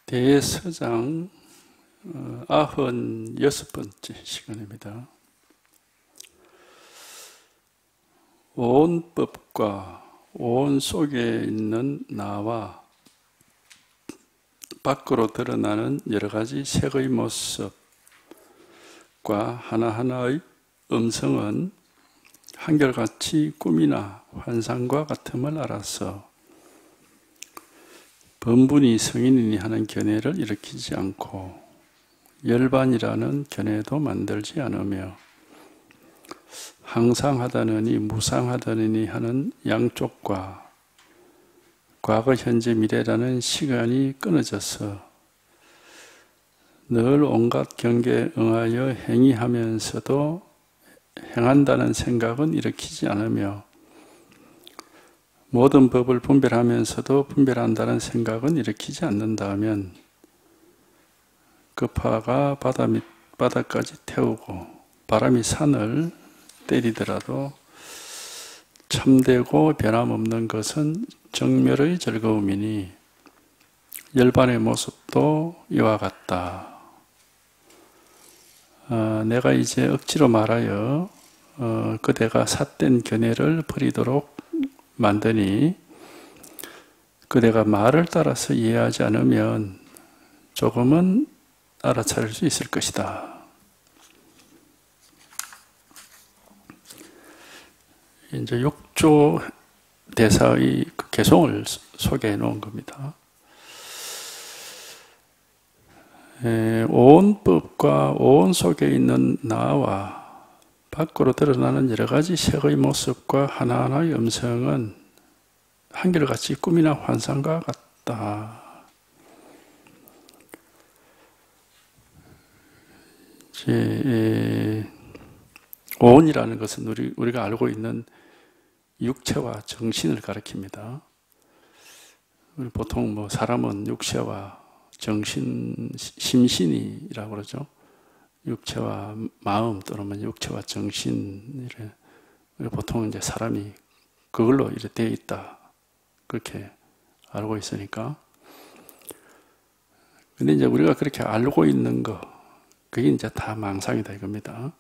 대서장 96번째 시간입니다. 온 법과 온 속에 있는 나와 밖으로 드러나는 여러 가지 색의 모습과 하나하나의 음성은 한결같이 꿈이나 환상과 같음을 알아서 번분이 성인이니 하는 견해를 일으키지 않고 열반이라는 견해도 만들지 않으며 항상하다느니 무상하다느니 하는 양쪽과 과거, 현재, 미래라는 시간이 끊어져서 늘 온갖 경계에 응하여 행위하면서도 행한다는 생각은 일으키지 않으며 모든 법을 분별하면서도 분별한다는 생각은 일으키지 않는다 하면 그 파가 바다 밑바닥까지 태우고 바람이 산을 때리더라도 참되고 변함없는 것은 정멸의 즐거움이니 열반의 모습도 이와 같다. 내가 이제 억지로 말하여 그대가 삿된 견해를 버리도록 만드니 그대가 말을 따라서 이해하지 않으면 조금은 알아차릴 수 있을 것이다. 이제 6조 대사의 그 개송을 소개해 놓은 겁니다. 온 법과 온 속에 있는 나와 밖으로 드러나는 여러 가지 색의 모습과 하나하나의 음성은 한결같이 꿈이나 환상과 같다. 온이라는 것은 우리가 알고 있는 육체와 정신을 가리킵니다. 보통 사람은 육체와 정신, 심신이라고 그러죠. 육체와 마음 또는 육체와 정신, 보통 이제 사람이 그걸로 이렇게 되어 있다. 그렇게 알고 있으니까. 근데 이제 우리가 그렇게 알고 있는 거, 그게 이제 다 망상이다 이겁니다.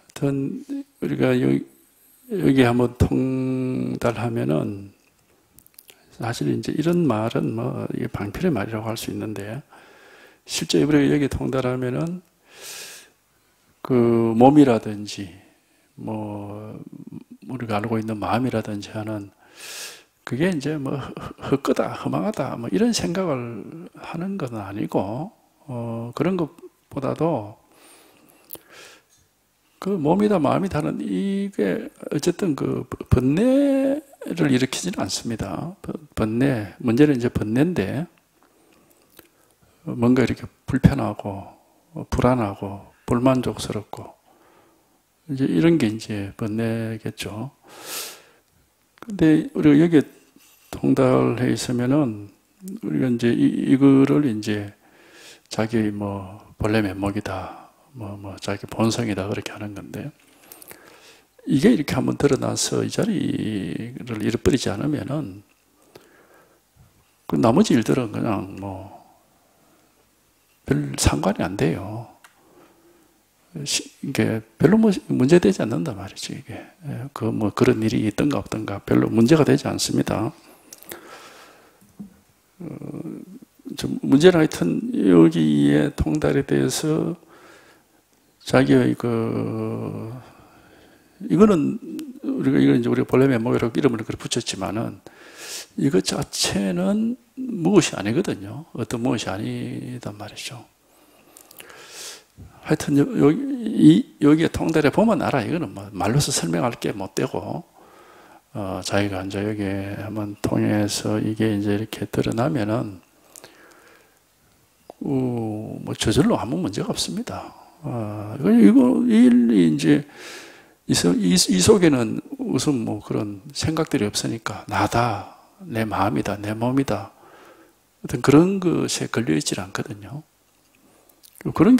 하여튼, 우리가 여기 한번 통달하면은, 사실 이제 이런 말은 이게 방필의 말이라고 할 수 있는데, 실제 우리가 여기 통달하면은, 그 몸이라든지, 우리가 알고 있는 마음이라든지 하는, 그게 이제 헛거다, 허망하다, 이런 생각을 하는 건 아니고, 그런 것보다도, 그 몸이다, 마음이다는 이게 어쨌든 그 번뇌를 일으키지는 않습니다. 번뇌, 문제는 이제 번뇌인데, 뭔가 이렇게 불편하고, 불안하고, 불만족스럽고, 이제 이런 게 이제 번뇌겠죠. 근데 우리가 여기에 통달해 있으면은, 우리가 이제 이거를 이제 자기의 본래 면목이다, 자기 본성이다, 그렇게 하는 건데, 이게 이렇게 한번 드러나서 이 자리를 잃어버리지 않으면은, 그 나머지 일들은 그냥 별 상관이 안 돼요. 이게 별로 문제되지 않는단 말이죠, 이게. 그런 일이 있던가 없던가 별로 문제가 되지 않습니다. 문제는 하여튼 여기에 통달에 대해서 자기의 이거는 우리가 본래 면목이라고 이름을 그렇게 붙였지만은 이것 자체는 무엇이 아니거든요. 어떤 무엇이 아니단 말이죠. 하여튼 여기에 통달해 보면 알아. 이거는 말로서 설명할 게 못 되고 자기가 이제 여기에 한번 통해서 이게 이제 이렇게 드러나면은 저절로 아무 문제가 없습니다. 이 이제 이 속에는 우선 그런 생각들이 없으니까 나다, 내 마음이다, 내 몸이다, 어떤 그런 것에 걸려있질 않거든요. 그런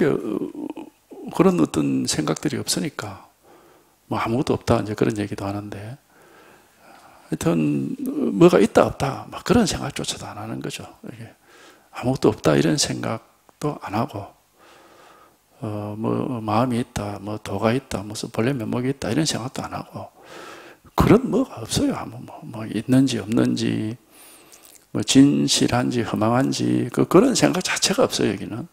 어떤 생각들이 없으니까 아무것도 없다, 이제 그런 얘기도 하는데, 하여튼 뭐가 있다 없다 막 그런 생각조차도 안 하는 거죠. 이게 아무것도 없다 이런 생각도 안 하고 뭐 마음이 있다, 뭐 도가 있다, 무슨 본래 면목이 있다 이런 생각도 안 하고 그런 뭐가 없어요. 아무 뭐 있는지 없는지 뭐 진실한지 허망한지 그런 생각 자체가 없어요. 여기는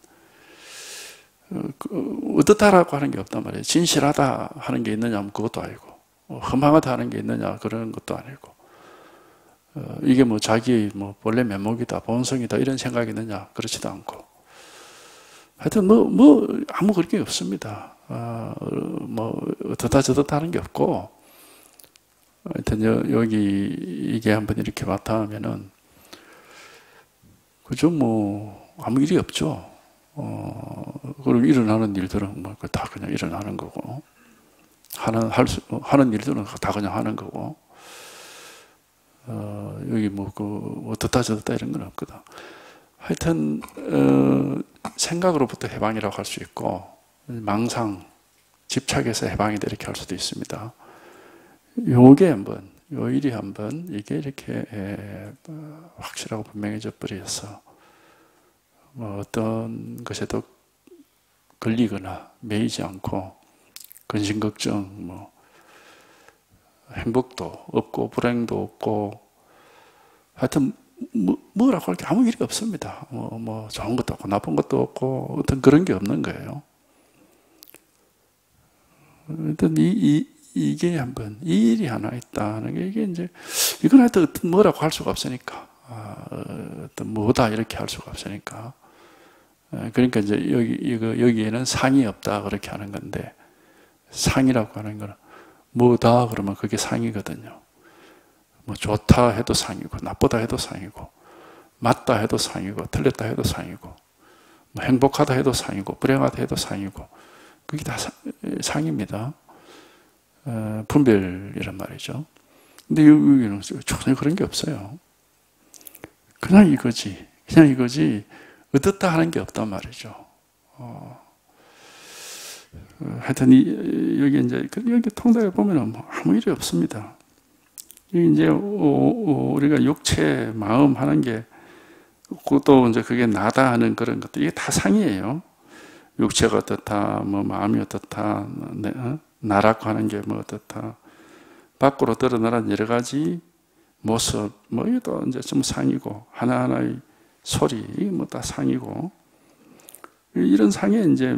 어떻다라고 하는 게 없단 말이에요. 진실하다 하는 게 있느냐 하면 그것도 아니고 허망하다 하는 게 있느냐 그런 것도 아니고 이게 뭐 자기 뭐 본래 면목이다 본성이다 이런 생각이 있느냐 그렇지도 않고 하여튼 뭐 아무 그런 게 없습니다. 뭐 어떻다 저렇다 하는 게 없고 하여튼 여기 이게 한번 이렇게 바탕하면은 그죠 뭐 아무 일이 없죠. 그리고 일어나는 일들은 뭐 다 그냥 일어나는 거고 하는 일들은 다 그냥 하는 거고 여기 뭐 어떻다 저렇다 이런 건 없거든. 하여튼 생각으로부터 해방이라고 할 수 있고 망상, 집착에서 해방이다 이렇게 할 수도 있습니다. 요게 한번 요 일이 한번 이게 이렇게 확실하고 분명해져 버려서 뭐 어떤 것에도 걸리거나 매이지 않고 근심 걱정 뭐 행복도 없고 불행도 없고 하여튼 뭐라고 할 게 아무 일이 없습니다. 뭐 좋은 것도 없고 나쁜 것도 없고 어떤 그런 게 없는 거예요. 일단 이게 한번 이 일이 하나 있다는 게 이게 이제 이건 하여튼 어떤 뭐라고 할 수가 없으니까 어떤 뭐다 이렇게 할 수가 없으니까 그러니까 이제 여기에는 상이 없다 그렇게 하는 건데 상이라고 하는 거는 뭐다 그러면 그게 상이거든요. 뭐 좋다 해도 상이고 나쁘다 해도 상이고 맞다 해도 상이고 틀렸다 해도 상이고 뭐 행복하다 해도 상이고 불행하다 해도 상이고 그게 다 상입니다. 분별이란 말이죠. 근데 여기는 전혀 그런 게 없어요. 그냥 이거지. 어떻다 하는 게 없단 말이죠. 하여튼 여기 이제 여기 통달해 보면은 뭐 아무 일이 없습니다. 여기 이제 우리가 육체, 마음 하는 게 그것도 이제 그게 나다 하는 그런 것들 이게 다 상이에요. 육체가 어떻다, 뭐 마음이 어떻다, 나라고 하는 게 뭐 어떻다, 밖으로 드러나는 여러 가지 모습, 뭐 이것도 이제 좀 상이고 하나하나의 소리 이게 뭐 다 상이고 이런 상에 이제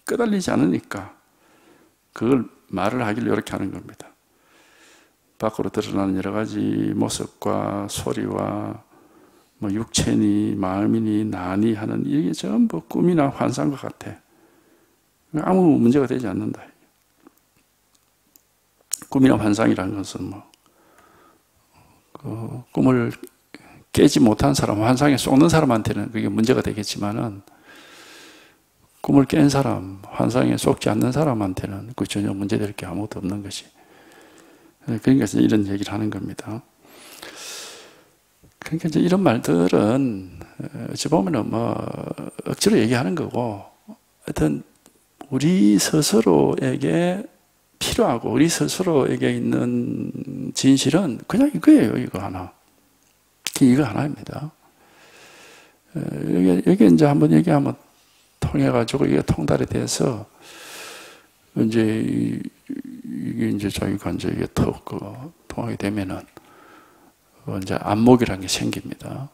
끄달리지 않으니까 그걸 말을 하길 이렇게 하는 겁니다. 밖으로 드러나는 여러 가지 모습과 소리와 뭐 육체니 마음이니 나니 하는 이게 전부 꿈이나 환상과 같아. 아무 문제가 되지 않는다. 꿈이나 환상이라는 것은 뭐 그 꿈을 깨지 못한 사람, 환상에 속는 사람한테는 그게 문제가 되겠지만은 꿈을 깬 사람, 환상에 속지 않는 사람한테는 그 전혀 문제될 게 아무것도 없는 것이. 그러니까 이런 얘기를 하는 겁니다. 그러니까 이제 이런 말들은 어찌 보면은 뭐 억지로 얘기하는 거고, 하여튼 우리 스스로에게 필요하고 우리 스스로에게 있는 진실은 그냥 이거예요. 이거 하나. 이거 하나입니다. 여기 이제 한번 얘기하면 통해가지고 이게 통달이 돼서 이제 이게 이제 자기가 이제 이게 더 통하게 되면은 이제 안목이라는 게 생깁니다.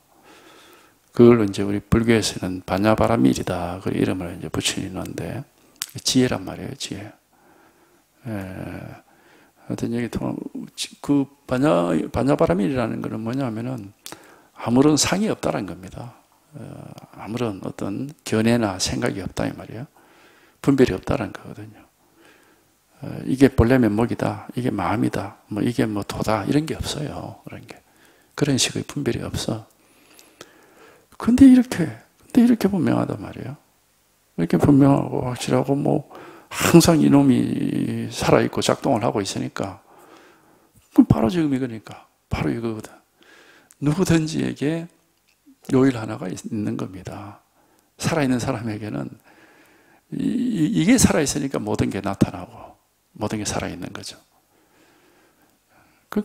그걸 이제 우리 불교에서는 바냐바라밀이다 그 이름을 이제 붙이는데 지혜란 말이에요. 지혜. 하여튼 여기 그 바냐바라밀이라는 것은 뭐냐면은 아무런 상이 없다는 겁니다. 아무런 어떤 견해나 생각이 없다 이 말이에요. 분별이 없다는 거거든요. 이게 본래 면목이다, 이게 마음이다, 뭐 이게 뭐 도다 이런 게 없어요. 그런 식의 분별이 없어. 근데 이렇게 분명하단 말이에요. 이렇게 분명하고 확실하고 뭐 항상 이놈이 살아있고 작동을 하고 있으니까 그럼 바로 지금 이거니까 바로 이거거든. 누구든지에게 요일 하나가 있는 겁니다. 살아있는 사람에게는 이게 살아있으니까 모든 게 나타나고 모든 게 살아있는 거죠. 그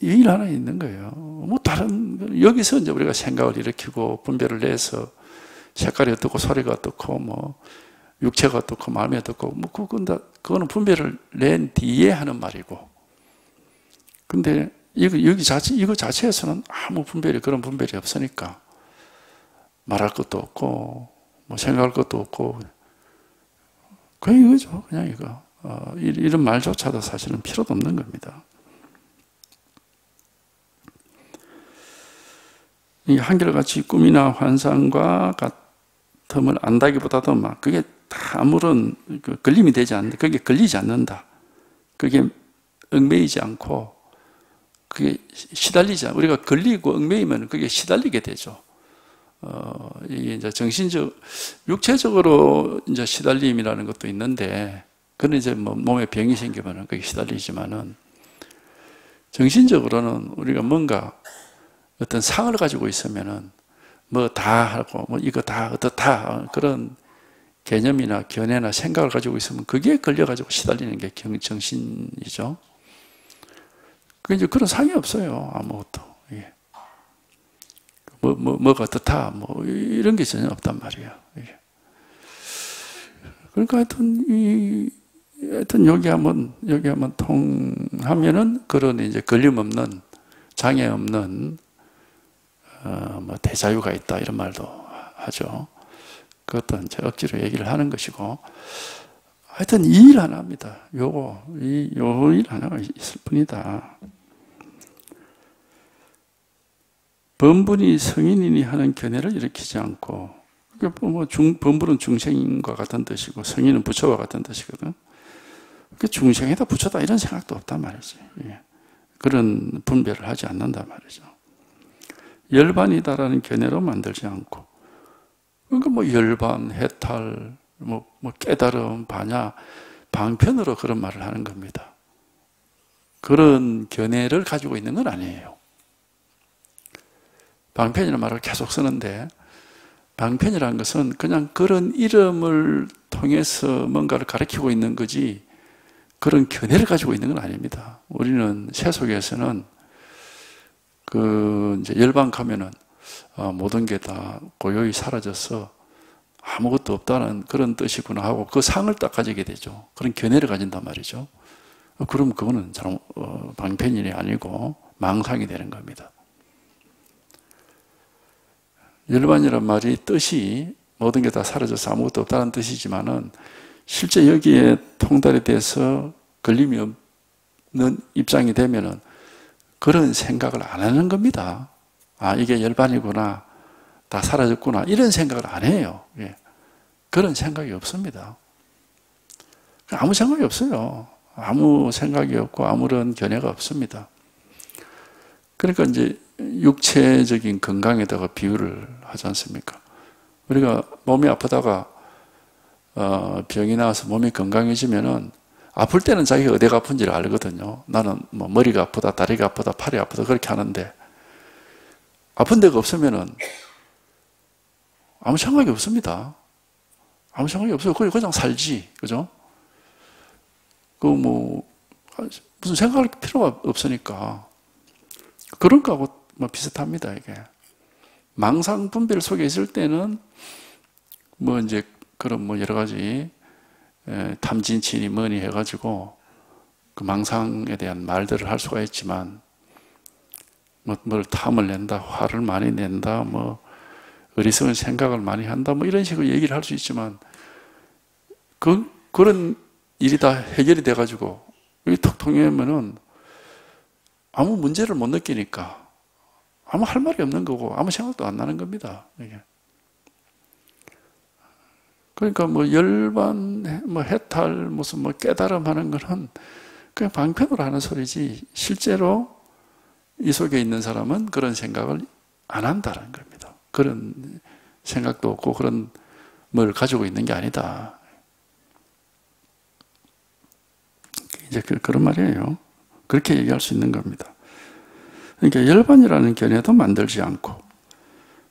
일 하나 있는 거예요. 뭐 다른 여기서 이제 우리가 생각을 일으키고 분별을 내서 색깔이 어떻고 소리가 어떻고 뭐 육체가 어떻고 마음이 어떻고 뭐 그거는 분별을 낸 뒤에 하는 말이고. 근데 이거 자체에서는 아무 그런 분별이 없으니까 말할 것도 없고 뭐 생각할 것도 없고 그냥 이거죠. 그냥 이거. 이런 말조차도 사실은 필요도 없는 겁니다. 이 한결같이 꿈이나 환상과 같음을 안다기보다도 막 그게 다 아무런 걸림이 되지 않는다. 그게 걸리지 않는다. 그게 얽매이지 않고 그게 시달리지 않고 우리가 걸리고 얽매이면 그게 시달리게 되죠. 이게 이제 육체적으로 이제 시달림이라는 것도 있는데 그건 이제 뭐 몸에 병이 생기면 그게 시달리지만은 정신적으로는 우리가 뭔가 어떤 상을 가지고 있으면은 뭐 다 하고 뭐 이거 다 어떻다 그런 개념이나 견해나 생각을 가지고 있으면 그게 걸려가지고 시달리는 게 정신이죠. 그 이제 그런 상이 없어요. 아무것도. 예. 뭐가 어떻다 뭐 이런 게 전혀 없단 말이에요. 예. 그러니까 하여튼 여기 한번 통하면은 그런 이제 걸림 없는 장애 없는 뭐 대자유가 있다 이런 말도 하죠. 그것도 이제 억지로 얘기를 하는 것이고 하여튼 이 일 하나입니다. 요 일 하나가 있을 뿐이다. 범분이 성인이니 하는 견해를 일으키지 않고 뭐 범분은 중생인과 같은 뜻이고 성인은 부처와 같은 뜻이거든. 중생에다 부처다 이런 생각도 없단 말이지. 그런 분별을 하지 않는단 말이죠. 열반이다라는 견해로 만들지 않고 그러니까 뭐 열반, 해탈, 뭐 깨달음, 반야, 방편으로 그런 말을 하는 겁니다. 그런 견해를 가지고 있는 건 아니에요. 방편이라는 말을 계속 쓰는데 방편이라는 것은 그냥 그런 이름을 통해서 뭔가를 가르치고 있는 거지 그런 견해를 가지고 있는 건 아닙니다. 우리는 세속에서는 이제 열반하면은 모든 게 다 고요히 사라져서 아무것도 없다는 그런 뜻이구나 하고 그 상을 딱 가지게 되죠. 그런 견해를 가진단 말이죠. 그러면 그거는 방편이 아니고 망상이 되는 겁니다. 열반이란 말이 뜻이 모든 게 다 사라져서 아무것도 없다는 뜻이지만은 실제 여기에 통달이 돼서 걸림이 없는 입장이 되면은 그런 생각을 안 하는 겁니다. 아, 이게 열반이구나. 다 사라졌구나. 이런 생각을 안 해요. 예. 그런 생각이 없습니다. 아무 생각이 없어요. 아무 생각이 없고 아무런 견해가 없습니다. 그러니까 이제 육체적인 건강에다가 비유를 하지 않습니까? 우리가 몸이 아프다가 병이 나와서 몸이 건강해지면은 아플 때는 자기가 어디가 아픈지를 알거든요. 나는 뭐 머리가 아프다, 다리가 아프다, 팔이 아프다 그렇게 하는데 아픈 데가 없으면은 아무 생각이 없습니다. 아무 생각이 없어요. 그냥 살지, 그죠? 무슨 생각할 필요가 없으니까 그런 거하고 뭐 비슷합니다. 이게 망상 분별 속에 있을 때는 뭐 이제 그런 뭐 여러 가지 탐진치니 뭐니 해가지고 그 망상에 대한 말들을 할 수가 있지만 뭘 탐을 낸다, 화를 많이 낸다, 뭐 어리석은 생각을 많이 한다, 뭐 이런 식으로 얘기를 할 수 있지만 그런 일이 다 해결이 돼가지고 여기 턱 통하면은 아무 문제를 못 느끼니까 아무 할 말이 없는 거고 아무 생각도 안 나는 겁니다. 이게. 그러니까 뭐 열반, 뭐 해탈, 무슨 뭐 깨달음 하는 거는 그냥 방편으로 하는 소리지 실제로 이 속에 있는 사람은 그런 생각을 안 한다는 겁니다. 그런 생각도 없고 그런 뭘 가지고 있는 게 아니다. 이제 그런 말이에요. 그렇게 얘기할 수 있는 겁니다. 그러니까 열반이라는 견해도 만들지 않고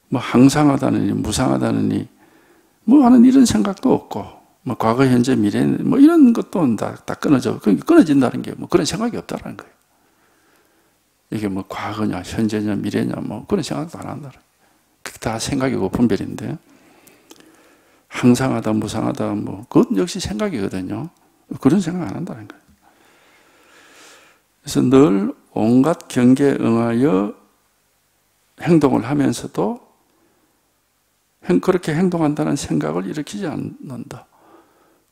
뭐 항상하다느니 무상하다느니 뭐 하는 이런 생각도 없고 뭐 과거, 현재, 미래 뭐 이런 것도 다 끊어져. 끊어진다는 게 뭐 그런 생각이 없다는 거예요. 이게 뭐 과거냐, 현재냐, 미래냐, 뭐 그런 생각도 안 한다. 그게 다 생각이고 분별인데, 항상하다, 무상하다, 뭐 그것 역시 생각이거든요. 그런 생각 안 한다는 거예요. 그래서 늘 온갖 경계에 응하여 행동을 하면서도 그렇게 행동한다는 생각을 일으키지 않는다.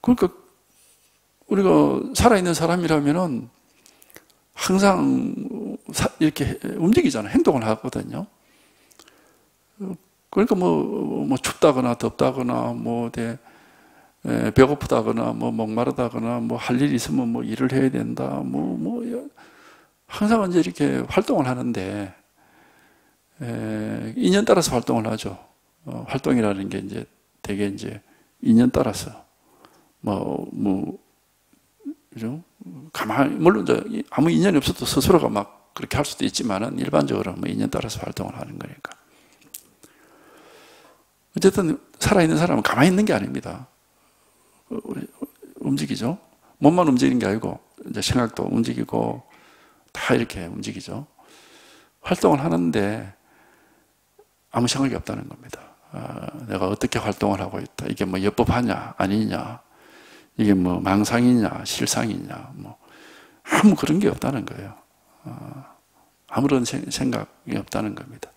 그러니까 우리가 살아있는 사람이라면은 항상 이렇게 움직이잖아요. 행동을 하거든요. 그러니까 뭐 춥다거나 덥다거나 뭐 배고프다거나 뭐 목마르다거나 뭐 할 일이 있으면 뭐 일을 해야 된다. 뭐 항상 이제 이렇게 활동을 하는데 인연 따라서 활동을 하죠. 활동이라는 게 이제 되게 이제 인연 따라서 그죠? 가만히 물론 이제 아무 인연이 없어도 스스로가 막 그렇게 할 수도 있지만은 일반적으로 뭐 인연 따라서 활동을 하는 거니까. 어쨌든 살아있는 사람은 가만히 있는 게 아닙니다. 움직이죠. 몸만 움직이는 게 아니고 이제 생각도 움직이고 다 이렇게 움직이죠. 활동을 하는데 아무 생각이 없다는 겁니다. 내가 어떻게 활동을 하고 있다. 이게 뭐 엽법하냐 아니냐. 이게 뭐 망상이냐 실상이냐. 뭐 아무 그런 게 없다는 거예요. 아무런 생각이 없다는 겁니다.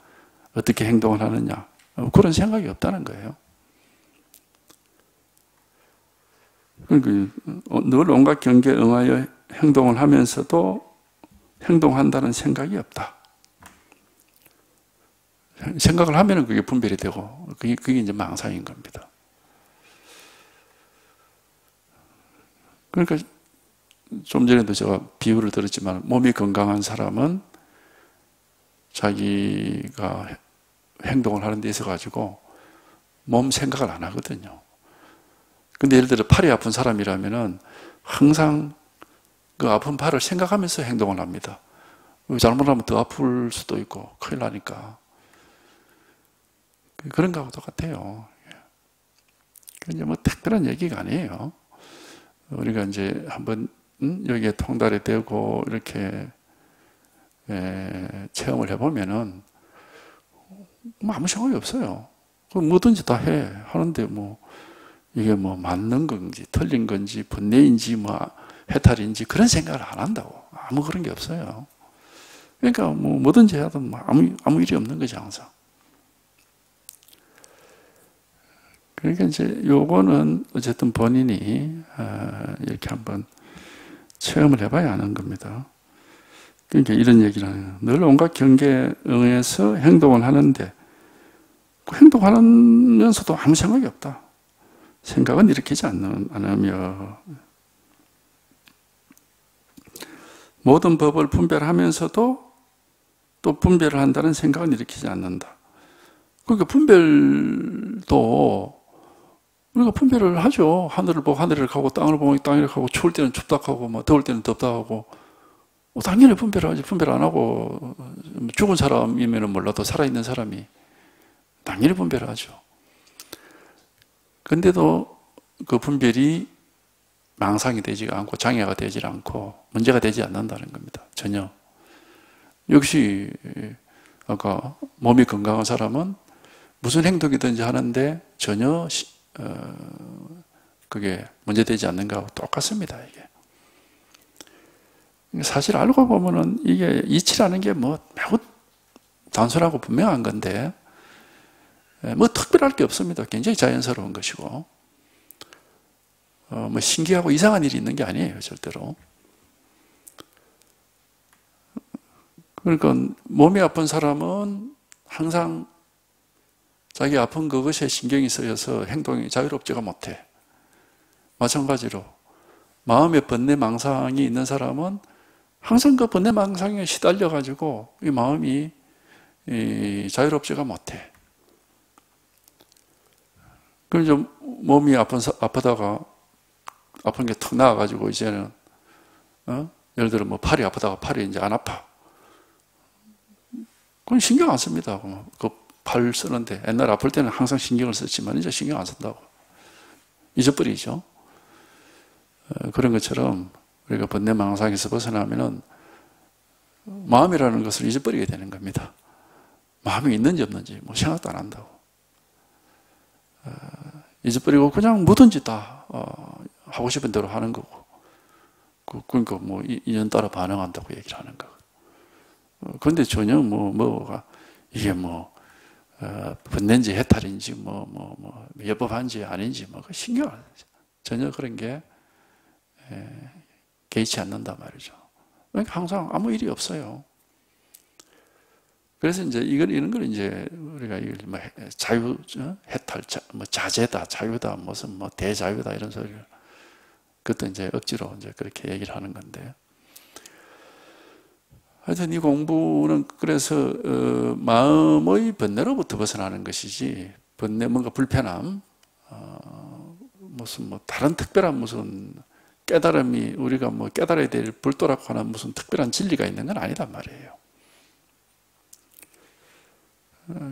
어떻게 행동을 하느냐. 그런 생각이 없다는 거예요. 그러니까 늘 온갖 경계에 응하여 행동을 하면서도 행동한다는 생각이 없다. 생각을 하면은 그게 분별이 되고, 그게 이제 망상인 겁니다. 그러니까 좀 전에도 제가 비유를 들었지만, 몸이 건강한 사람은 자기가 행동을 하는 데 있어가지고 몸 생각을 안 하거든요. 근데 예를 들어 팔이 아픈 사람이라면은 항상 그 아픈 팔을 생각하면서 행동을 합니다. 잘못하면 더 아플 수도 있고 큰일 나니까. 그런 거하고 똑같아요. 그게 뭐 특별한 얘기가 아니에요. 우리가 이제 한번 여기에 통달이 되고 이렇게 체험을 해보면은 뭐 아무 생각이 없어요. 뭐든지 다 하는데 뭐 이게 뭐 맞는 건지 틀린 건지 번뇌인지 뭐 해탈인지 그런 생각을 안 한다고. 아무 그런 게 없어요. 그러니까 뭐 뭐든지 해도 뭐 아무 일이 없는 거지 항상. 그러니까 이제 요거는 어쨌든 본인이 이렇게 한번 체험을 해봐야 하는 겁니다. 그러니까 이런 얘기를 하는, 늘 온갖 경계에 응해서 행동을 하는데 그 행동하면서도 아무 생각이 없다. 생각은 일으키지 않으며 모든 법을 분별하면서도 또 분별을 한다는 생각은 일으키지 않는다. 그러니까 분별도 우리가 분별을 하죠. 하늘을 보고 하늘을 가고 땅을 보고 땅을 가고 추울 때는 춥다 하고 뭐 더울 때는 덥다 하고 당연히 분별하지. 분별 안 하고 죽은 사람이면 몰라도 살아있는 사람이 당연히 분별하죠. 근데도 그 분별이 망상이 되지 않고 장애가 되지 않고 문제가 되지 않는다는 겁니다. 전혀. 역시 아까 몸이 건강한 사람은 무슨 행동이든지 하는데 전혀 그게 문제되지 않는 거하고 똑같습니다. 이게 사실 알고 보면은 이게 이치라는 게 뭐 매우 단순하고 분명한 건데 뭐 특별할 게 없습니다. 굉장히 자연스러운 것이고 뭐 신기하고 이상한 일이 있는 게 아니에요. 절대로. 그러니까 몸이 아픈 사람은 항상 자기 아픈 그것에 신경이 쓰여서 행동이 자유롭지가 못해. 마찬가지로 마음의 번뇌 망상이 있는 사람은 항상 그 번뇌 망상에 시달려가지고 이 마음이 자유롭지가 못해. 그럼 좀 몸이 아프다가 아픈 게 턱 나와가지고 이제는 예를 들어 뭐 팔이 아프다가 팔이 이제 안 아파. 그건 신경 안 씁니다. 그 팔 쓰는데 옛날 아플 때는 항상 신경을 썼지만 이제 신경 안 쓴다고. 잊어버리죠. 그런 것처럼 우리가 번뇌 망상에서 벗어나면은 마음이라는 것을 잊어버리게 되는 겁니다. 마음이 있는지 없는지 뭐 생각도 안 한다고. 잊어버리고 그냥 뭐든지 다 하고 싶은 대로 하는 거고. 그러니까 뭐 인연 따라 반응한다고 얘기를 하는 거. 그런데 전혀 뭐가 이게 뭐 번뇌인지 해탈인지 여법한지 아닌지 신경 안 쓰죠. 전혀 그런 게 개의치 않는단 말이죠. 그러니까 항상 아무 일이 없어요. 그래서 이제 이런 걸 이제 우리가 뭐 자유, 해탈, 뭐 자제다, 자유다, 무슨 뭐 대자유다 이런 소리를 그것도 이제 억지로 이제 그렇게 얘기를 하는 건데. 하여튼 이 공부는 그래서 마음의 번뇌로부터 벗어나는 것이지 번뇌 뭔가 불편함, 무슨 뭐 다른 특별한 무슨 깨달음이 우리가 뭐 깨달아야 될 불도라고 하는 무슨 특별한 진리가 있는 건 아니단 말이에요.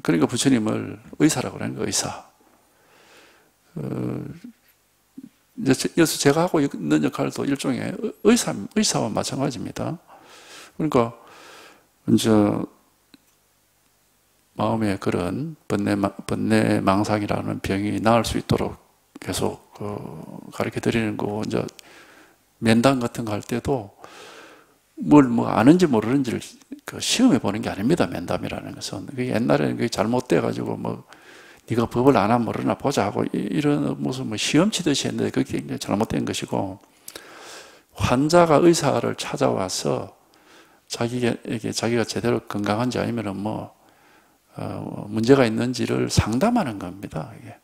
그러니까 부처님을 의사라고 그러는 거예요. 의사. 여기서 제가 하고 있는 역할도 일종의 의사와 마찬가지입니다. 그러니까 이제 마음에 그런 번뇌 망상이라는 병이 나을 수 있도록 계속 가르쳐 드리는 거고, 이제 면담 같은 거 할 때도 뭘 뭐 아는지 모르는지를 시험해 보는 게 아닙니다. 면담이라는 것은 그게 옛날에는 그게 잘못돼 가지고 뭐 네가 법을 아나 모르나 보자 하고 이런 무슨 뭐 시험 치듯이 했는데 그게 굉장히 잘못된 것이고, 환자가 의사를 찾아와서 자기가 제대로 건강한지 아니면은 문제가 있는지를 상담하는 겁니다. 이게.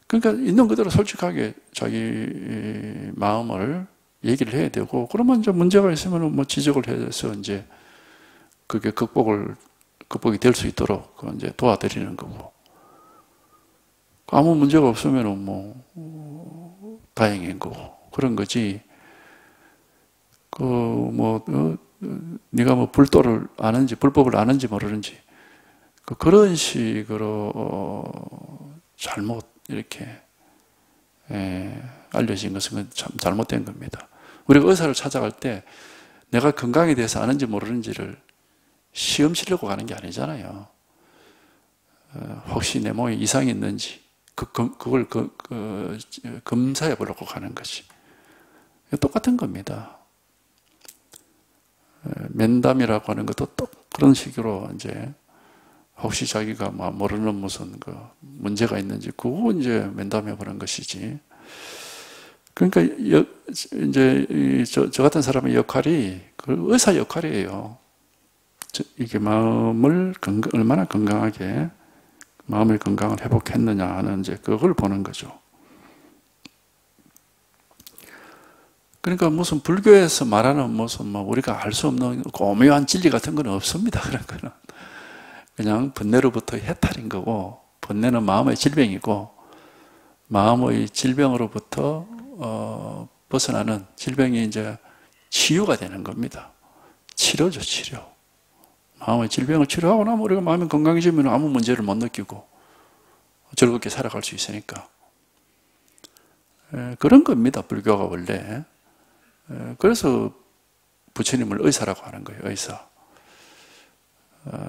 그러니까 있는 그대로 솔직하게 자기 마음을 얘기를 해야 되고, 그러면 이제 문제가 있으면 뭐 지적을 해서 이제 그게 극복이 될 수 있도록 이제 도와드리는 거고, 아무 문제가 없으면 다행인 거고, 그런 거지. 네가 뭐 불도를 아는지, 불법을 아는지 모르는지, 그런 식으로 잘못 이렇게 알려진 것은 참 잘못된 겁니다. 우리가 의사를 찾아갈 때 내가 건강에 대해서 아는지 모르는지를 시험 치려고 가는 게 아니잖아요. 혹시 내 몸에 이상이 있는지 그걸 검사해 보려고 가는 것이 똑같은 겁니다. 면담이라고 하는 것도 또 그런 식으로 이제 혹시 자기가 모르는 무슨 문제가 있는지 그거 이제 면담해 보는 것이지. 그러니까 이제 저 같은 사람의 역할이 의사 역할이에요. 이게 마음을 얼마나 건강하게 마음의 건강을 회복했느냐 하는 이제 그걸 보는 거죠. 그러니까 무슨 불교에서 말하는 무슨 우리가 알 수 없는 고묘한 진리 같은 건 없습니다. 그런 거는 그냥 번뇌로부터 해탈인 거고, 번뇌는 마음의 질병이고, 마음의 질병으로부터 벗어나는 질병이 이제 치유가 되는 겁니다. 치료죠, 치료. 마음의 질병을 치료하고 나면 우리가 마음이 건강해지면 아무 문제를 못 느끼고 즐겁게 살아갈 수 있으니까. 그런 겁니다, 불교가 원래. 그래서 부처님을 의사라고 하는 거예요, 의사.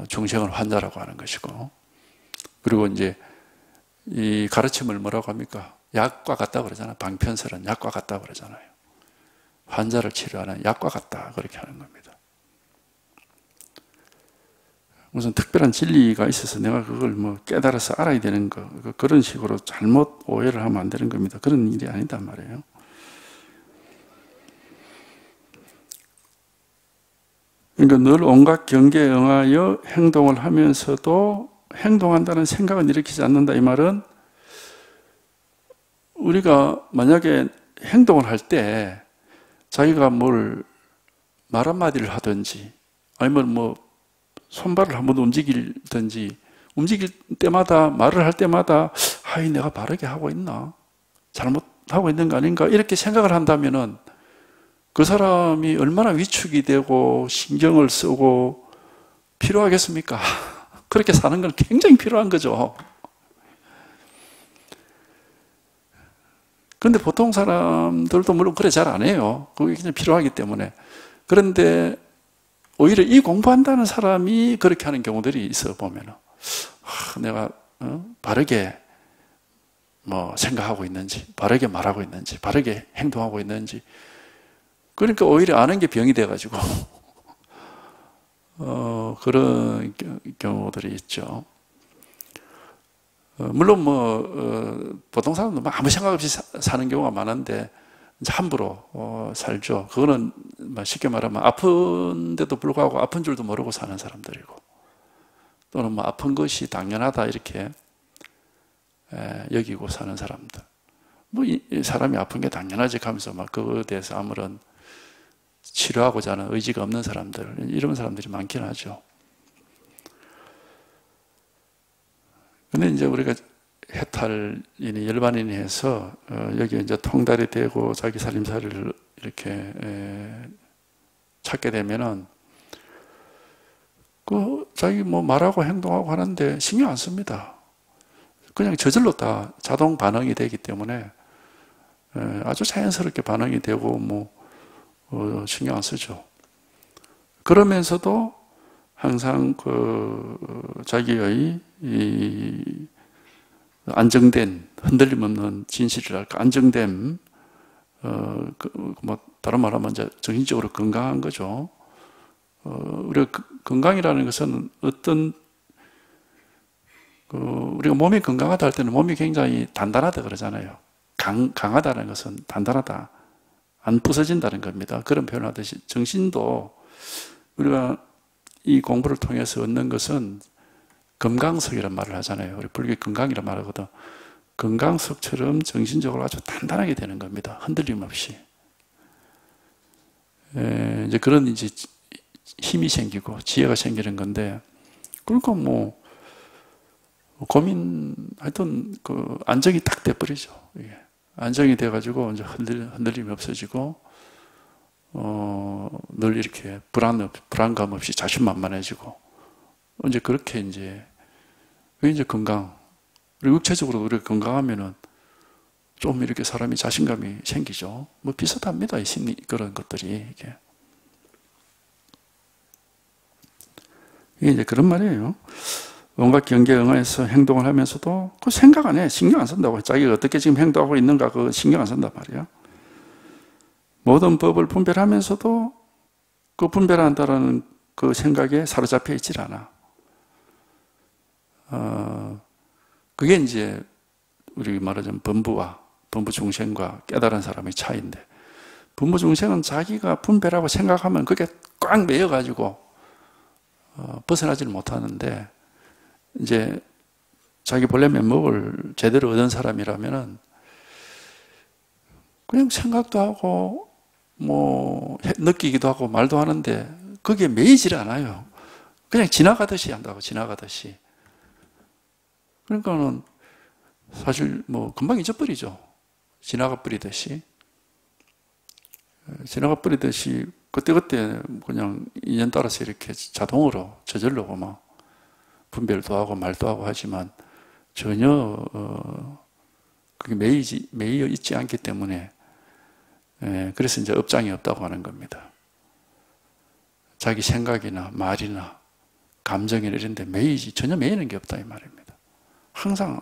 중생을 환자라고 하는 것이고. 그리고 이제 이 가르침을 뭐라고 합니까? 약과 같다고 그러잖아요. 방편설은 약과 같다고 그러잖아요. 환자를 치료하는 약과 같다, 그렇게 하는 겁니다. 무슨 특별한 진리가 있어서 내가 그걸 깨달아서 알아야 되는 거, 그런 식으로 잘못 오해를 하면 안 되는 겁니다. 그런 일이 아니단 말이에요. 그러니까 늘 온갖 경계에 응하여 행동을 하면서도 행동한다는 생각은 일으키지 않는다. 이 말은 우리가 만약에 행동을 할 때 자기가 뭘 말 한마디를 하든지 아니면 손발을 한번 움직이든지 움직일 때마다 말을 할 때마다 내가 바르게 하고 있나? 잘못하고 있는 거 아닌가? 이렇게 생각을 한다면은 그 사람이 얼마나 위축이 되고 신경을 쓰고 필요하겠습니까? 그렇게 사는 건 굉장히 필요한 거죠. 그런데 보통 사람들도 물론 그래 잘 안 해요. 그게 그냥 필요하기 때문에. 그런데 오히려 이 공부한다는 사람이 그렇게 하는 경우들이 있어 보면은 내가 바르게 뭐 생각하고 있는지, 바르게 말하고 있는지, 바르게 행동하고 있는지. 그러니까 오히려 아는 게 병이 돼가지고 그런 경우들이 있죠. 물론 보통 사람도 아무 생각 없이 사는 경우가 많은데 이제 함부로 살죠. 그거는 쉽게 말하면 아픈데도 불구하고 아픈 줄도 모르고 사는 사람들이고, 또는 아픈 것이 당연하다 이렇게 여기고 사는 사람들. 이 사람이 아픈 게 당연하지 하면서 그거에 대해서 아무런 치료하고자 하는 의지가 없는 사람들, 이런 사람들이 많긴 하죠. 근데 이제 우리가 해탈이니 열반이니 해서 여기 이제 통달이 되고 자기 살림살이를 이렇게 찾게 되면은 자기 말하고 행동하고 하는데 신경 안 씁니다. 그냥 저절로 다 자동 반응이 되기 때문에 아주 자연스럽게 반응이 되고 신경 안 쓰죠. 그러면서도 항상 자기의 이 안정된, 흔들림 없는 진실이랄까, 안정됨, 다른 말하면 이제 정신적으로 건강한 거죠. 우리가 건강이라는 것은 우리가 몸이 건강하다 할 때는 몸이 굉장히 단단하다 그러잖아요. 강하다는 것은 단단하다, 안 부서진다는 겁니다. 그런 표현하듯이 정신도 우리가 이 공부를 통해서 얻는 것은 금강석이라는 말을 하잖아요. 우리 불교 건강이라는 말을 하거든. 금강석처럼 정신적으로 아주 단단하게 되는 겁니다. 흔들림 없이. 이제 그런 힘이 생기고 지혜가 생기는 건데, 그러니까 하여튼 안정이 딱 돼버리죠. 이게. 안정이 돼가지고 이제 흔들림이 없어지고, 늘 이렇게 불안감 없이 자신만만해지고, 이제 그렇게 그게 이제 건강. 그리고 육체적으로 우리가 건강하면은 좀 이렇게 사람이 자신감이 생기죠. 비슷합니다. 이 심리, 그런 것들이. 이게 이제 그런 말이에요. 온갖 경계에 응해서 행동을 하면서도 그 생각 안 해. 신경 안 쓴다고. 자기가 어떻게 지금 행동하고 있는가 그거 신경 안 쓴단 말이야. 모든 법을 분별하면서도 그 분별한다라는 그 생각에 사로잡혀 있질 않아. 그게 이제 우리 말하자면 범부 중생과 깨달은 사람의 차이인데, 범부 중생은 자기가 분별하고 생각하면 그게 꽉 매여가지고 벗어나지를 못하는데, 이제 자기 본래 면목을 제대로 얻은 사람이라면은 그냥 생각도 하고 느끼기도 하고 말도 하는데 거기에 매이질 않아요. 그냥 지나가듯이 한다고, 지나가듯이. 그러니까는 사실 금방 잊어버리죠. 지나가 버리듯이. 지나가 버리듯이 그때그때 그냥 인연 따라서 이렇게 자동으로 저절로 분별도 하고 말도 하고 하지만 전혀 그게 매여 있지 않기 때문에, 그래서 이제 업장이 없다고 하는 겁니다. 자기 생각이나 말이나 감정이나 이런 데 전혀 매이는 게 없다 이 말입니다. 항상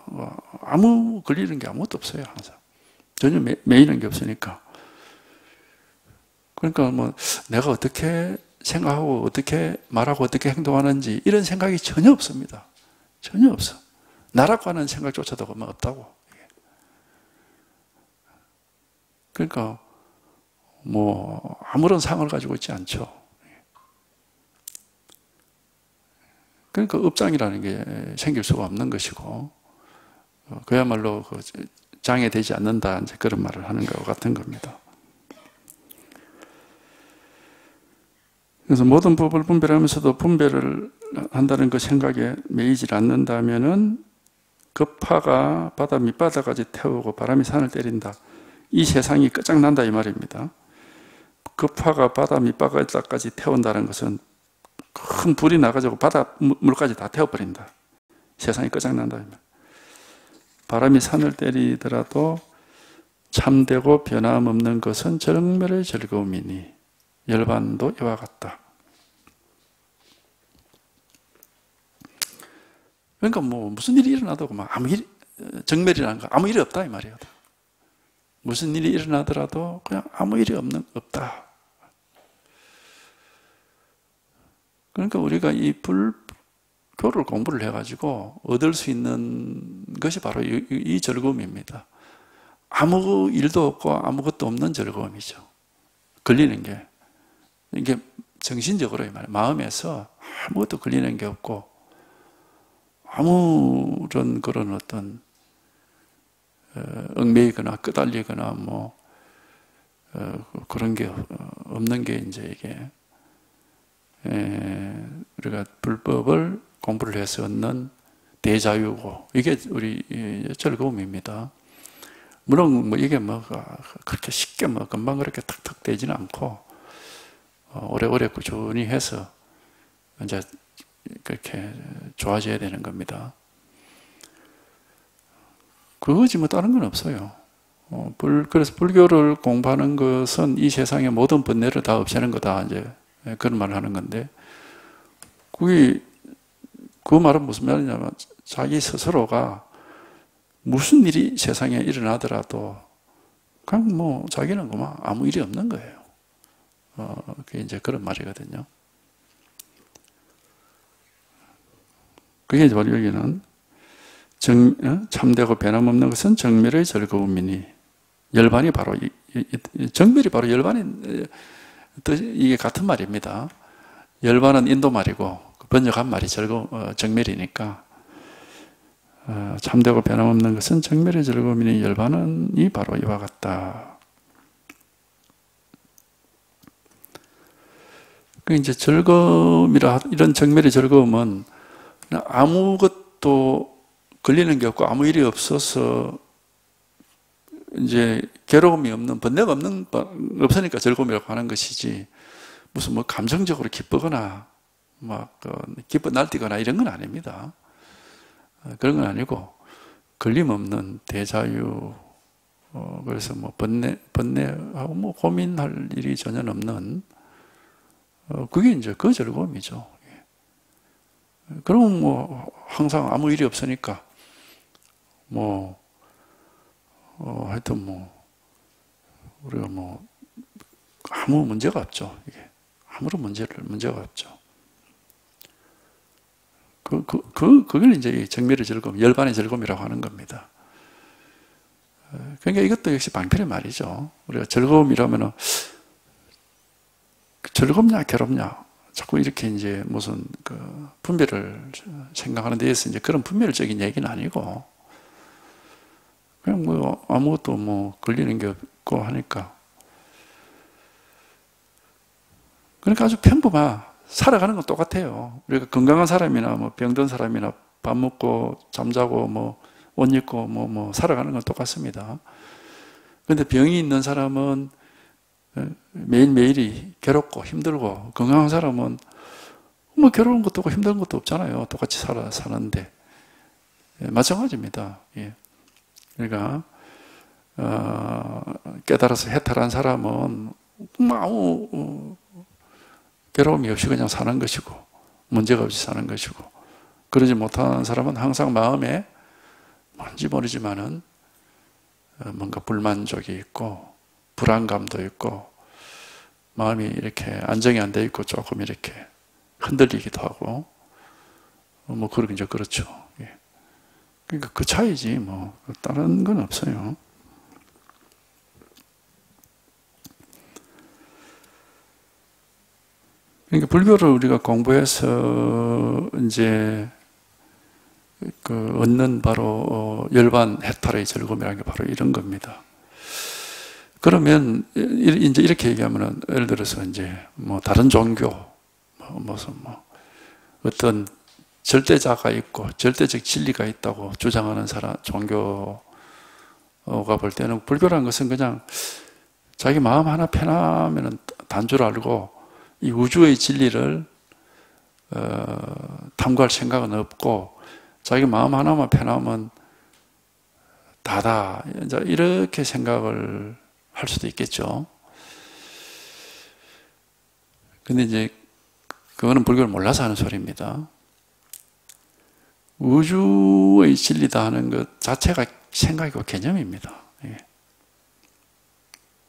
아무 걸리는 게 아무것도 없어요. 항상 전혀 매이는 게 없으니까. 그러니까 내가 어떻게 생각하고 어떻게 말하고 어떻게 행동하는지 이런 생각이 전혀 없습니다. 전혀 없어. 나라고 하는 생각조차도 없다고. 그러니까 아무런 상을 가지고 있지 않죠. 그러니까 업장이라는 게 생길 수가 없는 것이고, 그야말로 장애되지 않는다, 이제 그런 말을 하는 것과 같은 겁니다. 그래서 모든 법을 분별하면서도 분별을 한다는 그 생각에 매이질 않는다면은 급파가 바다 밑바닥까지 태우고 바람이 산을 때린다. 이 세상이 끝장난다 이 말입니다. 급파가 바다 밑바닥까지 태운다는 것은 큰 불이 나가지고 바다 물까지 다 태워버린다. 세상이 끝장난다. 바람이 산을 때리더라도 참되고 변함없는 것은 정멸의 즐거움이니 열반도 이와 같다. 그러니까 뭐 무슨 일이 일어나도 막 아무 일, 정멸이라는 거 아무 일이 없다 이 말이에요. 무슨 일이 일어나더라도 그냥 아무 일이 없다. 그러니까 우리가 이 불교를 공부를 해가지고 얻을 수 있는 것이 바로 이 즐거움입니다. 아무 일도 없고 아무것도 없는 즐거움이죠. 걸리는 게. 이게 정신적으로 이 말이에요. 마음에서 아무것도 걸리는 게 없고 아무런 그런 어떤 얽매이거나 끄달리거나 뭐 그런 게 없는 게 이제 이게 우리가 불법을 공부를 해서 얻는 대자유고 이게 우리 즐거움입니다. 물론 뭐 이게 뭐 그렇게 쉽게 뭐 금방 그렇게 탁탁 되지는 않고 오래오래 꾸준히 해서 이제 그렇게 좋아져야 되는 겁니다. 그거지 뭐 다른 건 없어요. 그래서 불교를 공부하는 것은 이 세상의 모든 번뇌를 다 없애는 거다 이제 그런 말을 하는 건데 그 말은 무슨 말이냐면 자기 스스로가 무슨 일이 세상에 일어나더라도 그냥 뭐 자기는 그만 아무 일이 없는 거예요. 그게 이제 그런 말이거든요. 그게 바로 여기는 참되고 변함없는 것은 정멸의 즐거움이니 열반이 바로 정멸이 바로 열반이 이게 같은 말입니다. 열반은 인도 말이고 번역한 말이 정멸이니까 참되고 변함없는 것은 정멸의 즐거움이니 열반은 바로 이와 같다. 그 이제 즐거움이라 이런 정멸의 즐거움은 아무것도 걸리는 게 없고 아무 일이 없어서 이제 괴로움이 없는 번뇌가 없으니까 즐거움이라고 하는 것이지 무슨 뭐 감정적으로 기쁘거나 막 기뻐 날뛰거나 이런 건 아닙니다. 그런 건 아니고 걸림없는 대자유 그래서 뭐 번뇌하고 뭐 고민할 일이 전혀 없는 그게 이제 그 즐거움이죠. 그럼 뭐 항상 아무 일이 없으니까 뭐 하여튼 뭐 우리가 뭐 아무 문제가 없죠. 이게 아무런 문제가 없죠. 그걸 이제 정멸의 즐거움, 열반의 즐거움이라고 하는 겁니다. 그러니까 이것도 역시 방편의 말이죠. 우리가 즐거움이라면은 즐겁냐 괴롭냐 자꾸 이렇게 이제 무슨 그 분별을 생각하는 데에서 이제 그런 분별적인 얘기는 아니고 그냥 뭐 아무것도 뭐 걸리는 게 없고 하니까 그러니까 아주 평범한 살아가는 건 똑같아요. 우리가 건강한 사람이나 뭐 병든 사람이나 밥 먹고 잠자고 뭐 옷 입고 뭐 살아가는 건 똑같습니다. 그런데 병이 있는 사람은 매일매일이 괴롭고 힘들고 건강한 사람은 뭐 괴로운 것도 없고 힘든 것도 없잖아요. 똑같이 사는데 마찬가지입니다. 예. 그러니까 깨달아서 해탈한 사람은 아무 괴로움이 없이 그냥 사는 것이고 문제가 없이 사는 것이고 그러지 못한 사람은 항상 마음에 뭔지 모르지만은 뭔가 불만족이 있고 불안감도 있고 마음이 이렇게 안정이 안 돼 있고 조금 이렇게 흔들리기도 하고 뭐 그러긴 이제 그렇죠. 예. 그러니까 그 차이지 뭐 다른 건 없어요. 그러니까 불교를 우리가 공부해서 이제 그 얻는 바로 열반 해탈의 즐거움이라는 게 바로 이런 겁니다. 그러면 이제 이렇게 얘기하면은 예를 들어서 이제 뭐 다른 종교 무슨 뭐 어떤 절대자가 있고 절대적 진리가 있다고 주장하는 종교가 볼 때는 불교라는 것은 그냥 자기 마음 하나 편하면은 단줄 알고 이 우주의 진리를 탐구할 생각은 없고 자기 마음 하나만 편하면 다다 이제 이렇게 생각을 할 수도 있겠죠. 근데 이제 그거는 불교를 몰라서 하는 소리입니다. 우주의 진리다 하는 것 자체가 생각이고 개념입니다.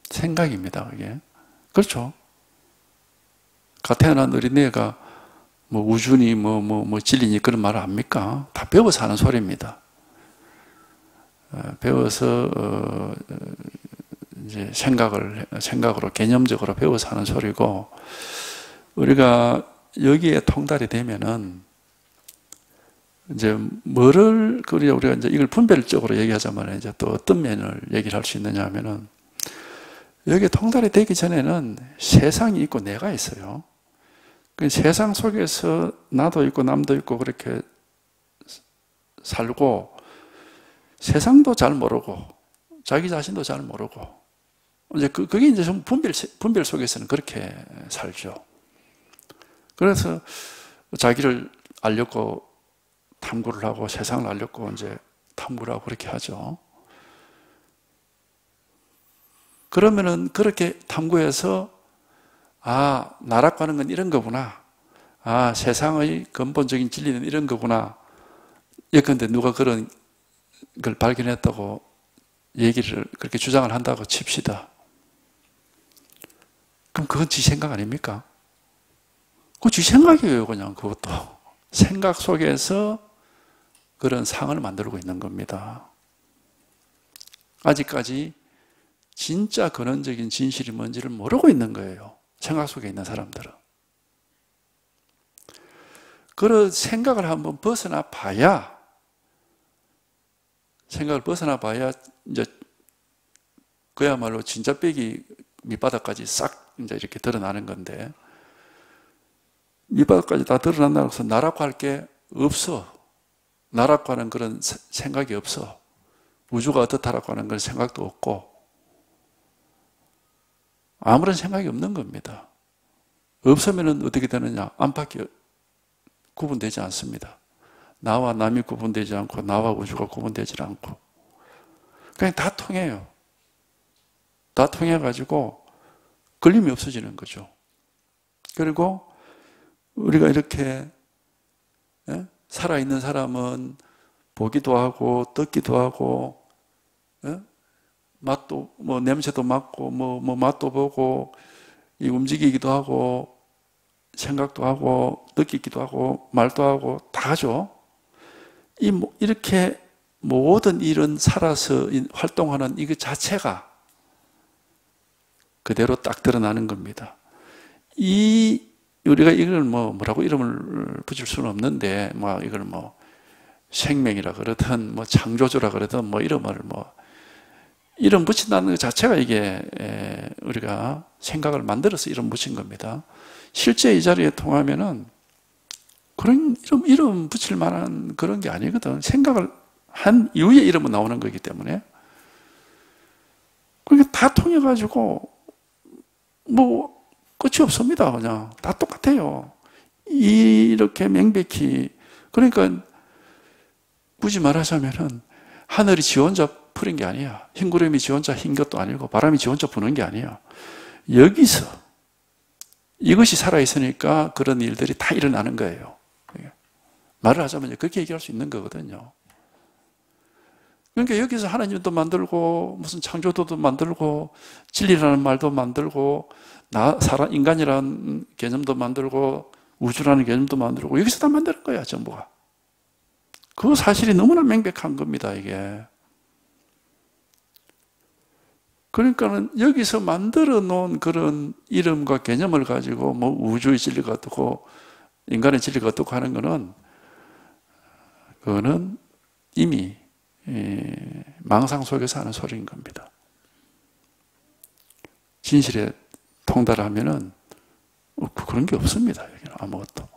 생각입니다. 그게. 그렇죠. 갓 태어난 어린애가 뭐 우주니 뭐 진리니 그런 말을 합니까? 다 배워서 하는 소리입니다. 배워서 이제 생각으로 개념적으로 배워서 하는 소리고, 우리가 여기에 통달이 되면은 이제 뭐를 우리가 이제 이걸 분별적으로 얘기하자면 이제 또 어떤 면을 얘기를 할 수 있느냐 하면은, 여기에 통달이 되기 전에는 세상이 있고 내가 있어요. 그 세상 속에서 나도 있고 남도 있고 그렇게 살고, 세상도 잘 모르고 자기 자신도 잘 모르고, 이제 그게 이제 좀 분별 속에서는 그렇게 살죠. 그래서 자기를 알려고 탐구를 하고, 세상을 알려고 이제 탐구를 하고 그렇게 하죠. 그러면은 그렇게 탐구해서, 아, 나라고 하는 건 이런 거구나. 아, 세상의 근본적인 진리는 이런 거구나. 예컨대 누가 그런 걸 발견했다고 얘기를 그렇게 주장을 한다고 칩시다. 그럼 그건 지 생각 아닙니까? 그거 지 생각이에요, 그냥 그것도. 생각 속에서 그런 상을 만들고 있는 겁니다. 아직까지 진짜 근원적인 진실이 뭔지를 모르고 있는 거예요. 생각 속에 있는 사람들은. 그런 생각을 한번 벗어나 봐야, 이제 그야말로 진짜배기 밑바닥까지 싹 이제 이렇게 드러나는 건데, 밑바닥까지 다 드러난다고 해서 나라고 할 게 없어. 나라고 하는 그런 생각이 없어. 우주가 어떻다라고 하는 그런 생각도 없고, 아무런 생각이 없는 겁니다. 없으면 어떻게 되느냐? 안팎이 구분되지 않습니다. 나와 남이 구분되지 않고, 나와 우주가 구분되지 않고, 그냥 다 통해요. 다 통해가지고 걸림이 없어지는 거죠. 그리고 우리가 이렇게 살아있는 사람은 보기도 하고 듣기도 하고, 맛도 뭐 냄새도 맡고 뭐 맛도 보고, 이 움직이기도 하고 생각도 하고 느끼기도 하고 말도 하고 다 하죠. 이렇게 모든 일은 살아서 활동하는 이거 자체가 그대로 딱 드러나는 겁니다. 우리가 이걸 뭐라고 이름을 붙일 수는 없는데, 이걸 생명이라 그러든 창조주라 그러든 이름 붙인다는 것 자체가 이게 우리가 생각을 만들어서 이름 붙인 겁니다. 실제 이 자리에 통하면은 그런 이름 붙일 만한 그런 게 아니거든. 생각을 한 이후에 이름은 나오는 거기 때문에. 그러니까 다 통해가지고 끝이 없습니다. 그냥 다 똑같아요. 이렇게 명백히. 그러니까 굳이 말하자면은 하늘이 지 혼자 푸른 게 아니야. 흰 구름이 지 혼자 흰 것도 아니고, 바람이 지 혼자 부는 게 아니야. 여기서 이것이 살아있으니까 그런 일들이 다 일어나는 거예요. 말을 하자면 그렇게 얘기할 수 있는 거거든요. 그러니까 여기서 하나님도 만들고, 무슨 창조도도 만들고, 진리라는 말도 만들고, 인간이라는 개념도 만들고, 우주라는 개념도 만들고, 여기서 다 만드는 거야, 전부가. 그 사실이 너무나 명백한 겁니다, 이게. 그러니까는 여기서 만들어 놓은 그런 이름과 개념을 가지고 우주의 진리가 어떻고 인간의 진리가 어떻고 하는 거는, 그거는 이미 망상 속에서 하는 소리인 겁니다. 진실에 통달하면은 그런 게 없습니다. 여기는 아무것도.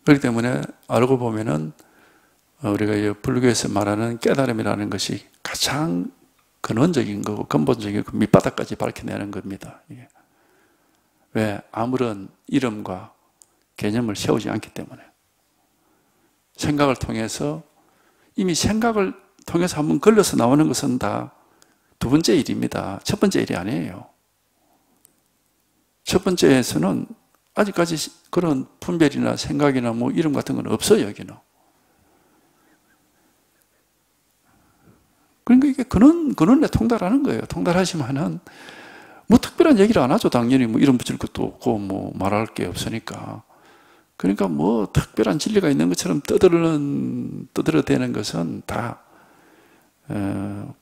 그렇기 때문에 알고 보면은 우리가 불교에서 말하는 깨달음이라는 것이 가장 근원적인 거고 근본적인 그 밑바닥까지 밝혀내는 겁니다. 이게. 왜? 아무런 이름과 개념을 세우지 않기 때문에. 생각을 통해서, 이미 생각을 통해서 한번 걸려서 나오는 것은 다 두 번째 일입니다. 첫 번째 일이 아니에요. 첫 번째에서는 아직까지 그런 분별이나 생각이나 뭐 이름 같은 건 없어요, 여기는. 그러니까 이게 근원에 통달하는 거예요. 통달하시면은 뭐 특별한 얘기를 안 하죠. 당연히 뭐 이름 붙일 것도 없고 뭐 말할 게 없으니까. 그러니까 뭐 특별한 진리가 있는 것처럼 떠들어대는 것은 다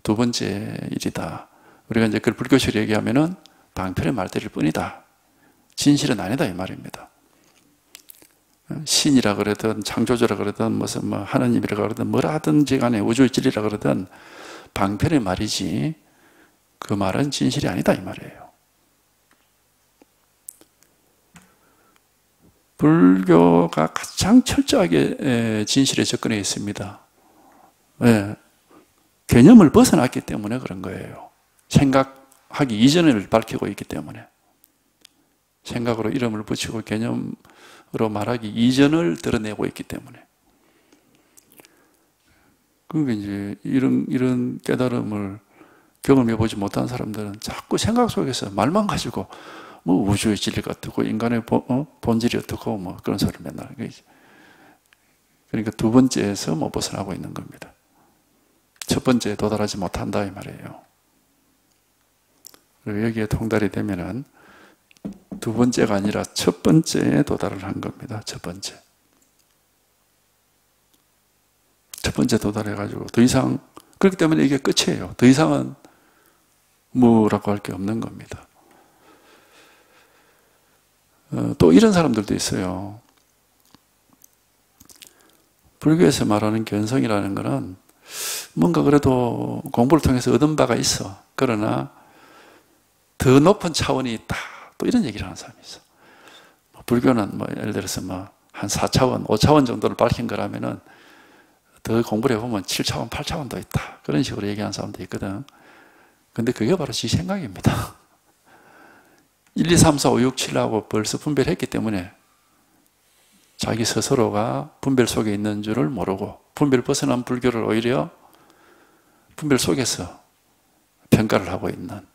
두 번째 일이다. 우리가 이제 그걸 불교식으로 얘기하면은 방편의 말들일 뿐이다. 진실은 아니다 이 말입니다. 신이라 그러든 창조주라 그러든 무슨 뭐 하나님이라 그러든 뭐라 하든지 간에 우주의 진리라 그러든 방편의 말이지 그 말은 진실이 아니다 이 말이에요. 불교가 가장 철저하게 진실에 접근해 있습니다. 네. 개념을 벗어났기 때문에 그런 거예요. 생각하기 이전을 밝히고 있기 때문에. 생각으로 이름을 붙이고 개념으로 말하기 이전을 드러내고 있기 때문에. 그러니까 이제 이런 깨달음을 경험해 보지 못한 사람들은 자꾸 생각 속에서 말만 가지고 뭐 우주의 진리가 어떻고 인간의 본질이 어떻고 뭐 그런 소리를 맨날 하는 거지. 그러니까 두 번째에서 못 벗어나고 있는 겁니다. 첫 번째에 도달하지 못한다 이 말이에요. 그리고 여기에 통달이 되면은 두 번째가 아니라 첫 번째에 도달을 한 겁니다. 첫 번째. 첫 번째 도달해가지고 더 이상 그렇기 때문에 이게 끝이에요. 더 이상은 뭐라고 할 게 없는 겁니다. 또 이런 사람들도 있어요. 불교에서 말하는 견성이라는 것은 뭔가 그래도 공부를 통해서 얻은 바가 있어. 그러나 더 높은 차원이 있다. 또 이런 얘기를 하는 사람이 있어. 불교는 뭐 예를 들어서 뭐 한 4차원, 5차원 정도를 밝힌 거라면은 더 공부를 해보면 7차원, 8차원도 있다. 그런 식으로 얘기하는 사람도 있거든. 근데 그게 바로 지 생각입니다. 1, 2, 3, 4, 5, 6, 7하고 벌써 분별했기 때문에 자기 스스로가 분별 속에 있는 줄을 모르고 분별 벗어난 불교를 오히려 분별 속에서 평가를 하고 있는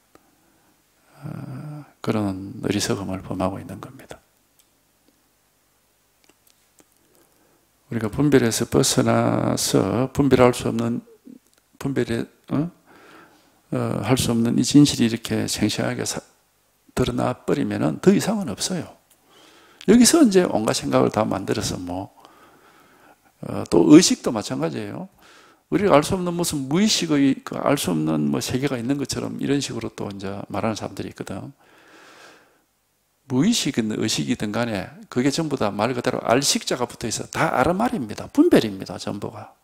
그런 어리석음을 범하고 있는 겁니다. 우리가 분별에서 벗어나서 분별할 수 없는 할 수 없는 이 진실이 이렇게 생생하게 드러나 버리면은 더 이상은 없어요. 여기서 이제 온갖 생각을 다 만들어서 또 의식도 마찬가지예요. 우리가 알 수 없는 무슨 무의식의 알 수 없는 뭐 세계가 있는 것처럼 이런 식으로 또 이제 말하는 사람들이 있거든. 무의식이든 의식이든 간에 그게 전부 다 말 그대로 알식자가 붙어 있어. 다 아는 말입니다. 분별입니다. 전부가.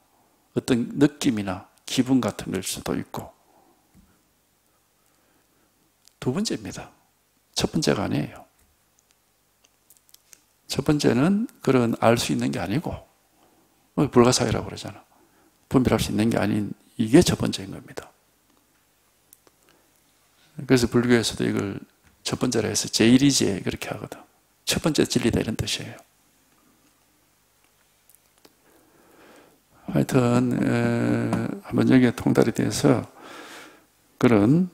어떤 느낌이나 기분 같은 걸 수도 있고. 두 번째입니다. 첫 번째가 아니에요. 첫 번째는 그런 알 수 있는 게 아니고 불가사의라고 그러잖아. 분별할 수 있는 게 아닌 이게 첫 번째인 겁니다. 그래서 불교에서도 이걸 첫 번째로 해서 제1이제 그렇게 하거든. 첫 번째 진리다 이런 뜻이에요. 하여튼 한번 여기에 통달이 돼서 그런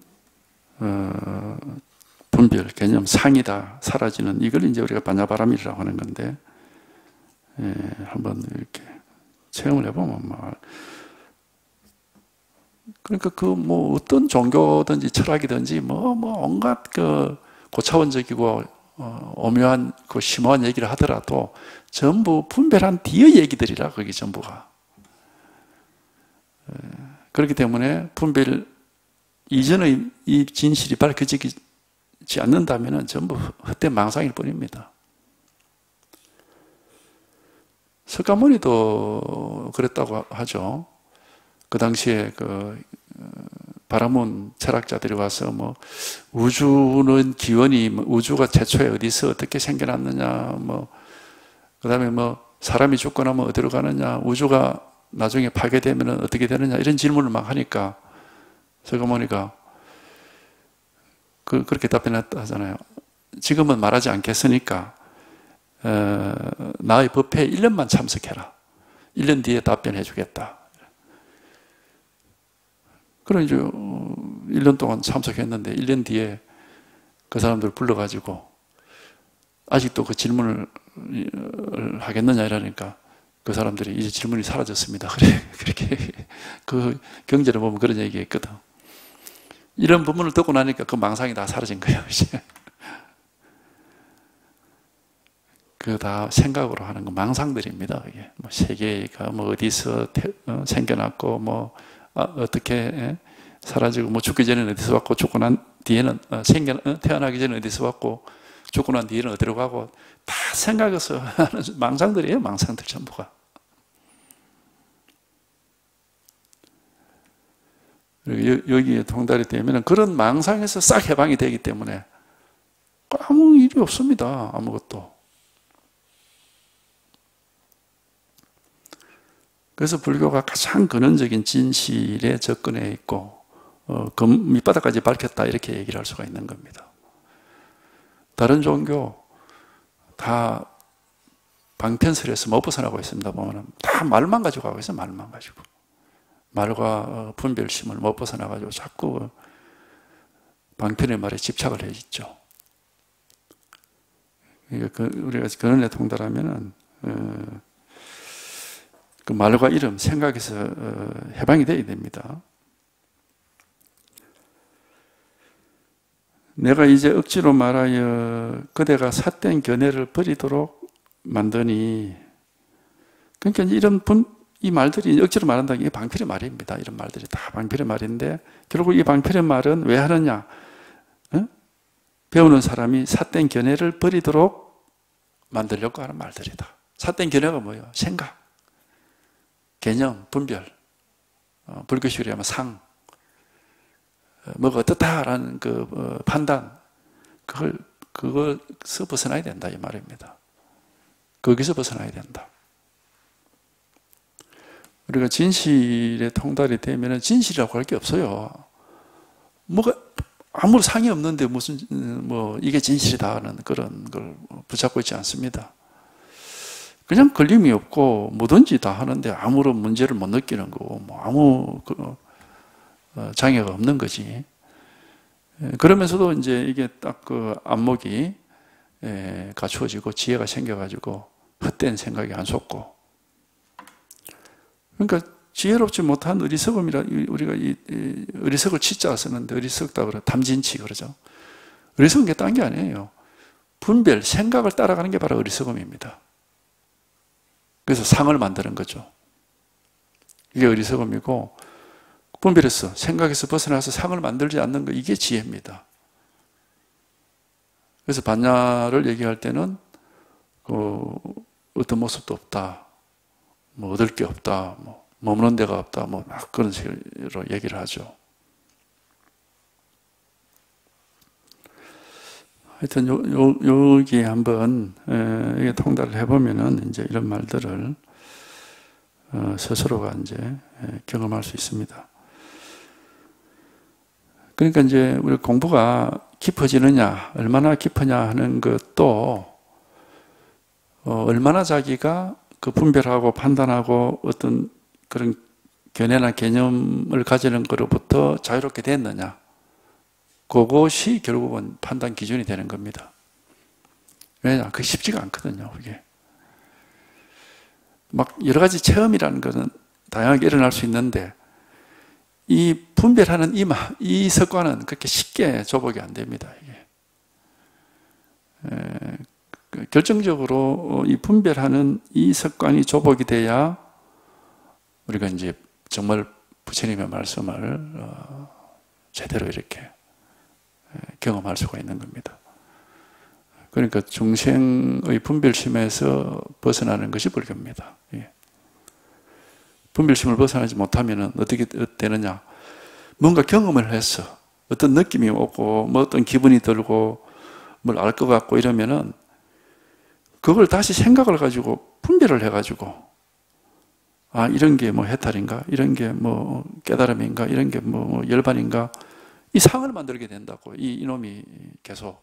분별, 개념, 상이다 사라지는 이걸 이제 우리가 반야바람이라고 하는 건데 한번 이렇게 체험을 해보면 그러니까 그 뭐 어떤 종교든지 철학이든지 뭐 온갖 그 고차원적이고 오묘한 그 심오한 얘기를 하더라도 전부 분별한 뒤의 얘기들이라 그게 전부가. 그렇기 때문에 분별 이전의 이 진실이 밝혀지지 않는다면 전부 헛된 망상일 뿐입니다. 석가모니도 그랬다고 하죠. 그 당시에 그 바라문 철학자들이 와서 뭐 우주는 기원이 우주가 최초에 어디서 어떻게 생겨났느냐 그다음에 사람이 죽고 나면 어디로 가느냐 우주가 나중에 파괴되면 어떻게 되느냐 이런 질문을 막 하니까 석가모니가 그렇게 답변했다 하잖아요. 지금은 말하지 않겠으니까 나의 법회에 1년만 참석해라. 1년 뒤에 답변해 주겠다. 그럼 이제 1년 동안 참석했는데 1년 뒤에 그 사람들 불러가지고 아직도 그 질문을 하겠느냐 이러니까 그 사람들이 이제 질문이 사라졌습니다. 그래, 그렇게 그 경전에 보면 그런 얘기가 있거든. 이런 부분을 듣고 나니까 그 망상이 다 사라진 거예요. 이제 그 다 생각으로 하는 거 망상들입니다. 이게 뭐 세계가 뭐 어디서 생겨났고 뭐 어떻게 사라지고 뭐 죽기 전에는 어디서 왔고 죽고 난 뒤에는 태어나기 전에 어디서 왔고 죽고 난 뒤에는 어디로 가고 다 생각해서 하는 망상들이에요. 망상들 전부가. 여기에 통달이 되면 그런 망상에서 싹 해방이 되기 때문에 아무 일이 없습니다. 아무것도. 그래서 불교가 가장 근원적인 진실에 접근해 있고 밑바닥까지 밝혔다 이렇게 얘기를 할 수가 있는 겁니다. 다른 종교 다 방편설에서 못 벗어나고 있습니다. 보면 다 말만 가지고 가고 있어요. 말만 가지고. 말과 분별심을 못 벗어나가지고 자꾸 방편의 말에 집착을 해 있죠. 우리가 근원에 통달하면은 그 말과 이름, 생각에서 해방이 되어야 됩니다. 내가 이제 억지로 말하여 그대가 삿된 견해를 버리도록 만드니, 그러니까 이 말들이 억지로 말한다는 게 방편의 말입니다. 이런 말들이 다 방편의 말인데 결국 이 방편의 말은 왜 하느냐? 배우는 사람이 삿된 견해를 버리도록 만들려고 하는 말들이다. 삿된 견해가 뭐예요? 생각, 개념, 분별, 불교식으로 하면 상, 뭐가 어떻다라는 그 판단, 그걸서 벗어나야 된다 이 말입니다. 거기서 벗어나야 된다. 우리가 진실에 통달이 되면 진실이라고 할 게 없어요. 뭐가 아무 상이 없는데 무슨 뭐 이게 진실이다는 그런 걸 붙잡고 있지 않습니다. 그냥 걸림이 없고 뭐든지 다 하는데 아무런 문제를 못 느끼는 거고 뭐 아무 장애가 없는 거지. 그러면서도 이제 이게 딱 그 안목이 갖추어지고 지혜가 생겨가지고 헛된 생각이 안 솟고, 그러니까 지혜롭지 못한 어리석음이라, 우리가 이 어리석을 치자 쓰는데 어리석다 그래, 탐진치 그러죠. 어리석은 게 딴 게 아니에요. 분별, 생각을 따라가는 게 바로 어리석음입니다. 그래서 상을 만드는 거죠. 이게 어리석음이고, 분별해서 생각에서 벗어나서 상을 만들지 않는 거, 이게 지혜입니다. 그래서 반야를 얘기할 때는 어떤 모습도 없다, 뭐 얻을 게 없다, 뭐 머무는 데가 없다, 뭐 막 그런 식으로 얘기를 하죠. 하여튼 여기 한번 이게 통달을 해보면은 이제 이런 말들을 스스로가 이제 경험할 수 있습니다. 그러니까 이제 우리 공부가 깊어지느냐, 얼마나 깊으냐 하는 것도 얼마나 자기가 그 분별하고 판단하고 어떤 그런 견해나 개념을 가지는 것으로부터 자유롭게 됐느냐, 그것이 결국은 판단 기준이 되는 겁니다. 왜냐? 그게 쉽지가 않거든요, 그게. 막 여러 가지 체험이라는 것은 다양하게 일어날 수 있는데, 이 분별하는 이 습관은 그렇게 쉽게 조복이 안 됩니다, 이게. 결정적으로 이 분별하는 이 습관이 조복이 돼야 우리가 이제 정말 부처님의 말씀을 제대로 이렇게 경험할 수가 있는 겁니다. 그러니까 중생의 분별심에서 벗어나는 것이 불교입니다. 분별심을 벗어나지 못하면 어떻게 되느냐? 뭔가 경험을 해서 어떤 느낌이 오고 뭐 어떤 기분이 들고 뭘 알 것 같고 이러면은 그걸 다시 생각을 가지고 분별을 해가지고, 아, 이런 게 뭐 해탈인가, 이런 게 뭐 깨달음인가, 이런 게 뭐 열반인가, 이 상을 만들게 된다고, 이놈이 계속.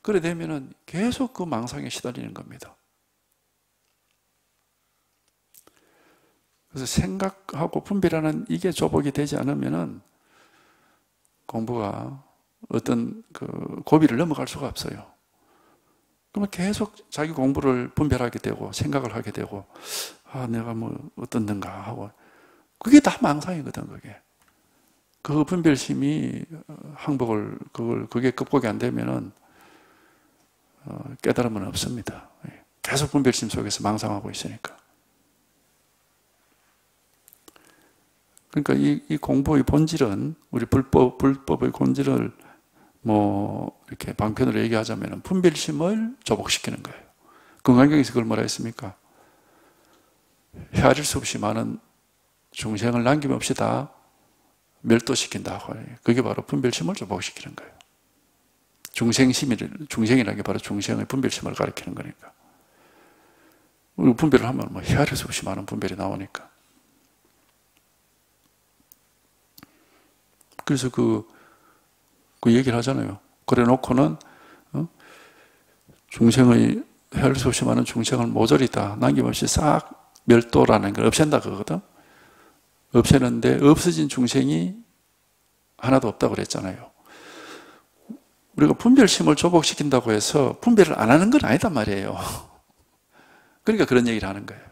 그래 되면은 계속 그 망상에 시달리는 겁니다. 그래서 생각하고 분별하는 이게 조복이 되지 않으면은 공부가 어떤 그 고비를 넘어갈 수가 없어요. 그러면 계속 자기 공부를 분별하게 되고 생각을 하게 되고 내가 뭐 어떻는가 하고 그게 다 망상이거든. 그 분별심이 그게 극복이 안 되면은 깨달음은 없습니다. 계속 분별심 속에서 망상하고 있으니까. 그러니까 이 공부의 본질은 우리 불법의 본질을 이렇게 방편으로 얘기하자면 분별심을 조복시키는 거예요. 금강경에서 그걸 뭐라 했습니까? 헤아릴 수 없이 많은 중생을 남김없이 다 멸도시킨다고. 그게 바로 분별심을 조복시키는 거예요. 중생이라는 게 바로 중생의 분별심을 가리키는 거니까. 우리 분별을 하면 헤아릴 수 없이 많은 분별이 나오니까. 그래서 그 얘기를 하잖아요. 그래 놓고는, 중생의, 헤아릴 수 없이 많은 중생을 모조리 다 남김없이 싹 멸도라는 걸 없앤다 그거거든. 없애는데 없어진 중생이 하나도 없다고 그랬잖아요. 우리가 분별심을 조복시킨다고 해서 분별을 안 하는 건 아니단 말이에요. 그러니까 그런 얘기를 하는 거예요.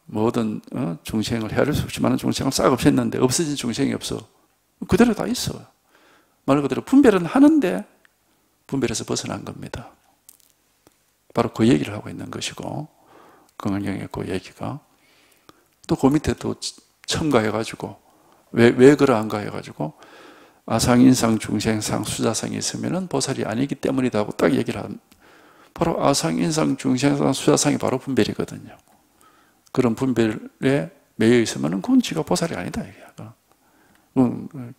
모든 중생을 헤아릴 수 없이 많은 중생을 싹 없앴는데 없어진 중생이 없어. 그대로 다 있어. 말 그대로 분별은 하는데 분별에서 벗어난 겁니다. 바로 그 얘기를 하고 있는 것이고, 금강경의 그 얘기가 또 그 밑에 또 첨가해가지고 왜 그러한가 해가지고 아상, 인상, 중생상, 수자상이 있으면은 보살이 아니기 때문이다 하고 딱 얘기를 한. 바로 아상, 인상, 중생상, 수자상이 바로 분별이거든요. 그런 분별에 매여 있으면은 그건 지가 보살이 아니다 이게.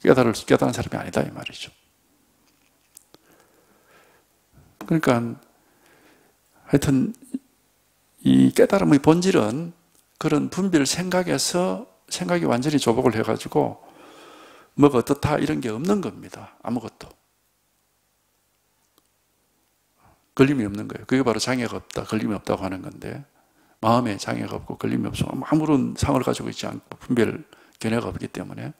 깨달은 사람이 아니다 이 말이죠. 그러니까 하여튼 이 깨달음의 본질은 그런 분별 생각에서 생각이 완전히 조복을 해가지고 뭐가 어떻다 이런 게 없는 겁니다. 아무것도. 걸림이 없는 거예요. 그게 바로 장애가 없다, 걸림이 없다고 하는 건데 마음에 장애가 없고 걸림이 없어 아무런 상을 가지고 있지 않고 분별 견해가 없기 때문에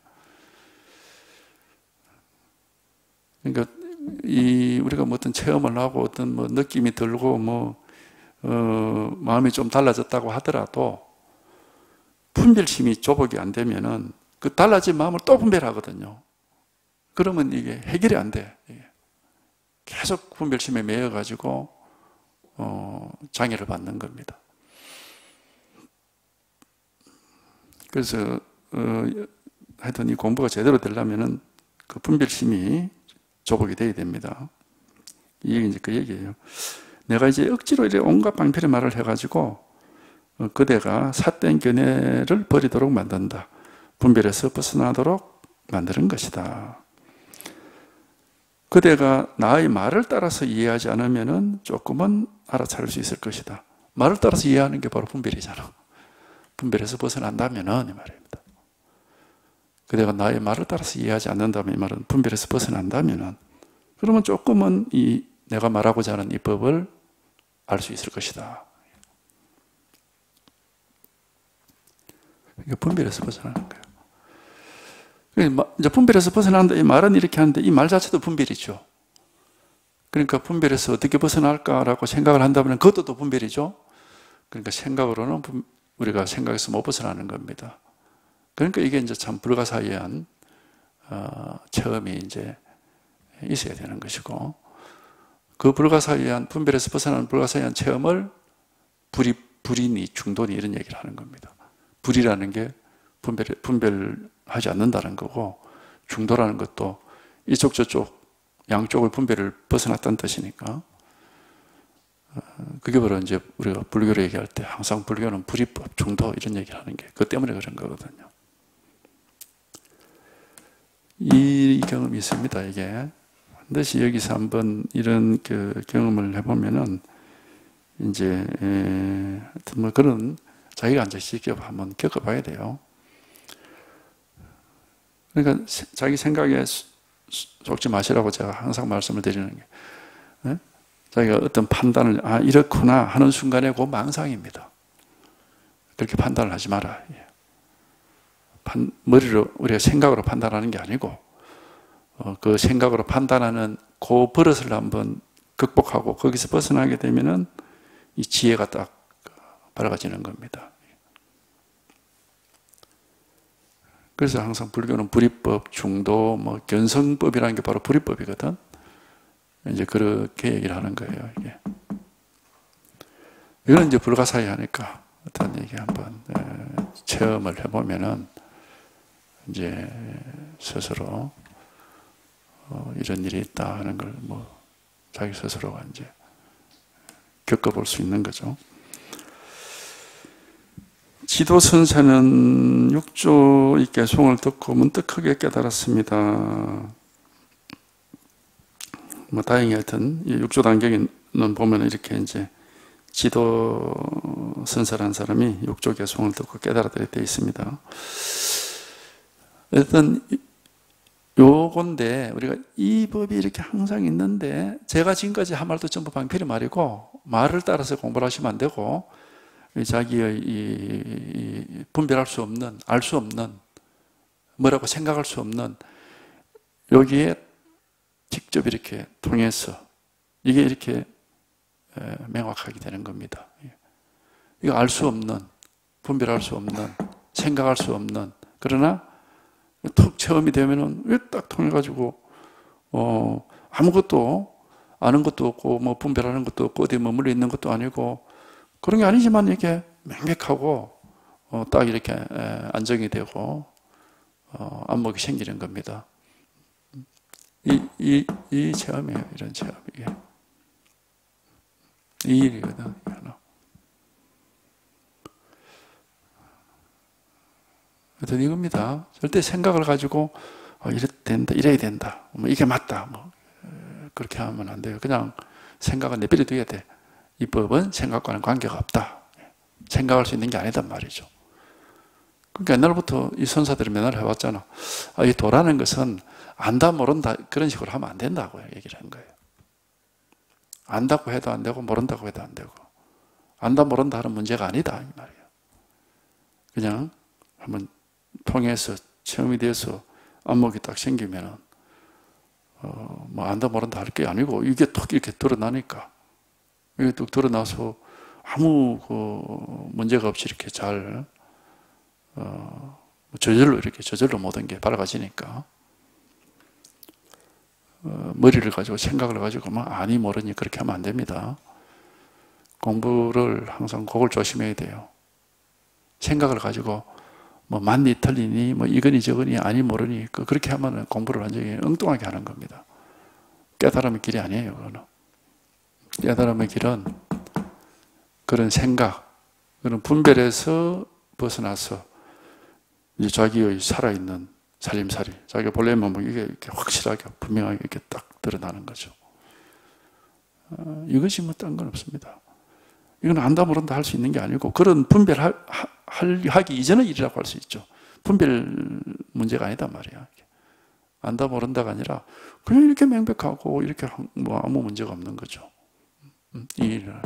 그러니까 우리가 어떤 체험을 하고 어떤 느낌이 들고 마음이 좀 달라졌다고 하더라도 분별심이 조복이 안 되면은 그 달라진 마음을 또 분별하거든요. 그러면 이게 해결이 안 돼. 계속 분별심에 매여가지고 장애를 받는 겁니다. 그래서 하여튼 이 공부가 제대로 되려면은 그 분별심이 조복이 돼야 됩니다. 이게 이제 그 얘기예요. 내가 이제 억지로 이제 온갖 방편의 말을 해가지고 그대가 삿된 견해를 버리도록 만든다. 분별에서 벗어나도록 만드는 것이다. 그대가 나의 말을 따라서 이해하지 않으면 조금은 알아차릴 수 있을 것이다. 말을 따라서 이해하는 게 바로 분별이잖아. 분별에서 벗어난다면은 이 말입니다. 그대가 나의 말을 따라서 이해하지 않는다면 이 말은 분별에서 벗어난다면은 그러면 조금은 내가 말하고자 하는 이 법을 알 수 있을 것이다. 이게 분별에서 벗어나는 거예요. 이제 분별에서 벗어난다 이 말은 이렇게 하는데 이 말 자체도 분별이죠. 그러니까 분별에서 어떻게 벗어날까라고 생각을 한다면 그것도 또 분별이죠. 그러니까 생각으로는 우리가 생각에서 못 벗어나는 겁니다. 그러니까 이게 이제 참 불가사의한 체험이 이제 있어야 되는 것이고 그 불가사의한 분별에서 벗어나는 불가사의한 체험을 불이니 중도니 이런 얘기를 하는 겁니다. 불이라는 게 분별하지 않는다는 거고 중도라는 것도 이쪽 저쪽 양쪽을 분별을 벗어났다는 뜻이니까 그게 바로 이제 우리가 불교를 얘기할 때 항상 불교는 불이법, 중도 이런 얘기를 하는 게 그것 때문에 그런 거거든요. 이 경험이 있습니다. 이게 반드시 여기서 한번 이런 경험을 해보면은 이제 하여튼 그런 자기가 앉아 직접 한번 겪어봐야 돼요. 그러니까 자기 생각에 속지 마시라고 제가 항상 말씀을 드리는 게 자기가 어떤 판단을 이렇구나 하는 순간에 그 망상입니다. 그렇게 판단을 하지 마라. 머리로 우리가 생각으로 판단하는 게 아니고 그 생각으로 판단하는 그 버릇을 한번 극복하고 거기서 벗어나게 되면은 이 지혜가 딱 밝아지는 겁니다. 그래서 항상 불교는 불이법, 중도, 뭐 견성법이라는 게 바로 불이법이거든. 이제 그렇게 얘기를 하는 거예요. 이게. 이거는 이제 불가사의 하니까 어떤 얘기 한번 체험을 해보면은 이제 스스로 이런 일이 있다 하는 걸 뭐 자기 스스로가 이제 겪어볼 수 있는 거죠. 지도선사는 육조의 개송을 듣고 문득 크게 깨달았습니다. 뭐 다행히 하여튼 이 육조 단계는 보면 이렇게 이제 지도선사라는 사람이 육조 개송을 듣고 깨달았다고 되어 있습니다. 어떤 요건데 우리가 이 법이 이렇게 항상 있는데 제가 지금까지 한 말도 전부 방필의 말이고 말을 따라서 공부를 하시면 안 되고 자기의 이 분별할 수 없는, 알 수 없는, 뭐라고 생각할 수 없는 여기에 직접 이렇게 통해서 이게 이렇게 명확하게 되는 겁니다. 이거 알 수 없는, 분별할 수 없는, 생각할 수 없는, 그러나 툭 체험이 되면은 왜 딱 통해가지고 아무것도 아는 것도 없고 뭐 분별하는 것도 없고 어디에 머물러 있는 것도 아니고 그런 게 아니지만 이렇게 명백하고 딱 이렇게 안정이 되고 안목이 생기는 겁니다. 이 체험이에요. 이런 체험 이게 이 일이거든. 하여튼 이겁니다. 절대 생각을 가지고 이래 된다, 이래야 된다, 뭐 이게 맞다, 뭐 그렇게 하면 안 돼요. 그냥 생각은 내버려 둬야 돼. 이 법은 생각과는 관계가 없다. 생각할 수 있는 게 아니단 말이죠. 그러니까 옛날부터 이 선사들이 맨날 해왔잖아. 이 도라는 것은 안다 모른다 그런 식으로 하면 안 된다고 얘기를 한 거예요. 안다고 해도 안 되고 모른다고 해도 안 되고 안다 모른다 하는 문제가 아니다 이 말이에요. 그냥 한번 통해서 체험이 돼서 안목이 딱 생기면은 뭐 안다 모른다 할 게 아니고 이게 톡 이렇게 드러나니까 이게 뚝 드러나서 아무 문제가 없이 이렇게 잘 저절로 모든 게 밝아지니까 머리를 가지고 생각을 가지고 막 아니 모르니 그렇게 하면 안 됩니다. 공부를 항상 그걸 조심해야 돼요. 생각을 가지고 뭐 맞니 틀리니 뭐 이거니 저거니 아니 모르니 그렇게 하면 공부를 완전히 엉뚱하게 하는 겁니다. 깨달음의 길이 아니에요. 그거는. 깨달음의 길은 그런 생각, 그런 분별에서 벗어나서 이제 자기의 살아있는 살림살이, 자기가 본래 몸이 이게 이렇게 확실하게 분명하게 이렇게 딱 드러나는 거죠. 이것이 뭐 딴 건 없습니다. 이건 안다 모른다 할 수 있는 게 아니고 그런 분별하기 이전의 일이라고 할 수 있죠. 분별 문제가 아니단 말이야. 안다 모른다가 아니라 그냥 이렇게 명백하고 이렇게 뭐 아무 문제가 없는 거죠. 이 일을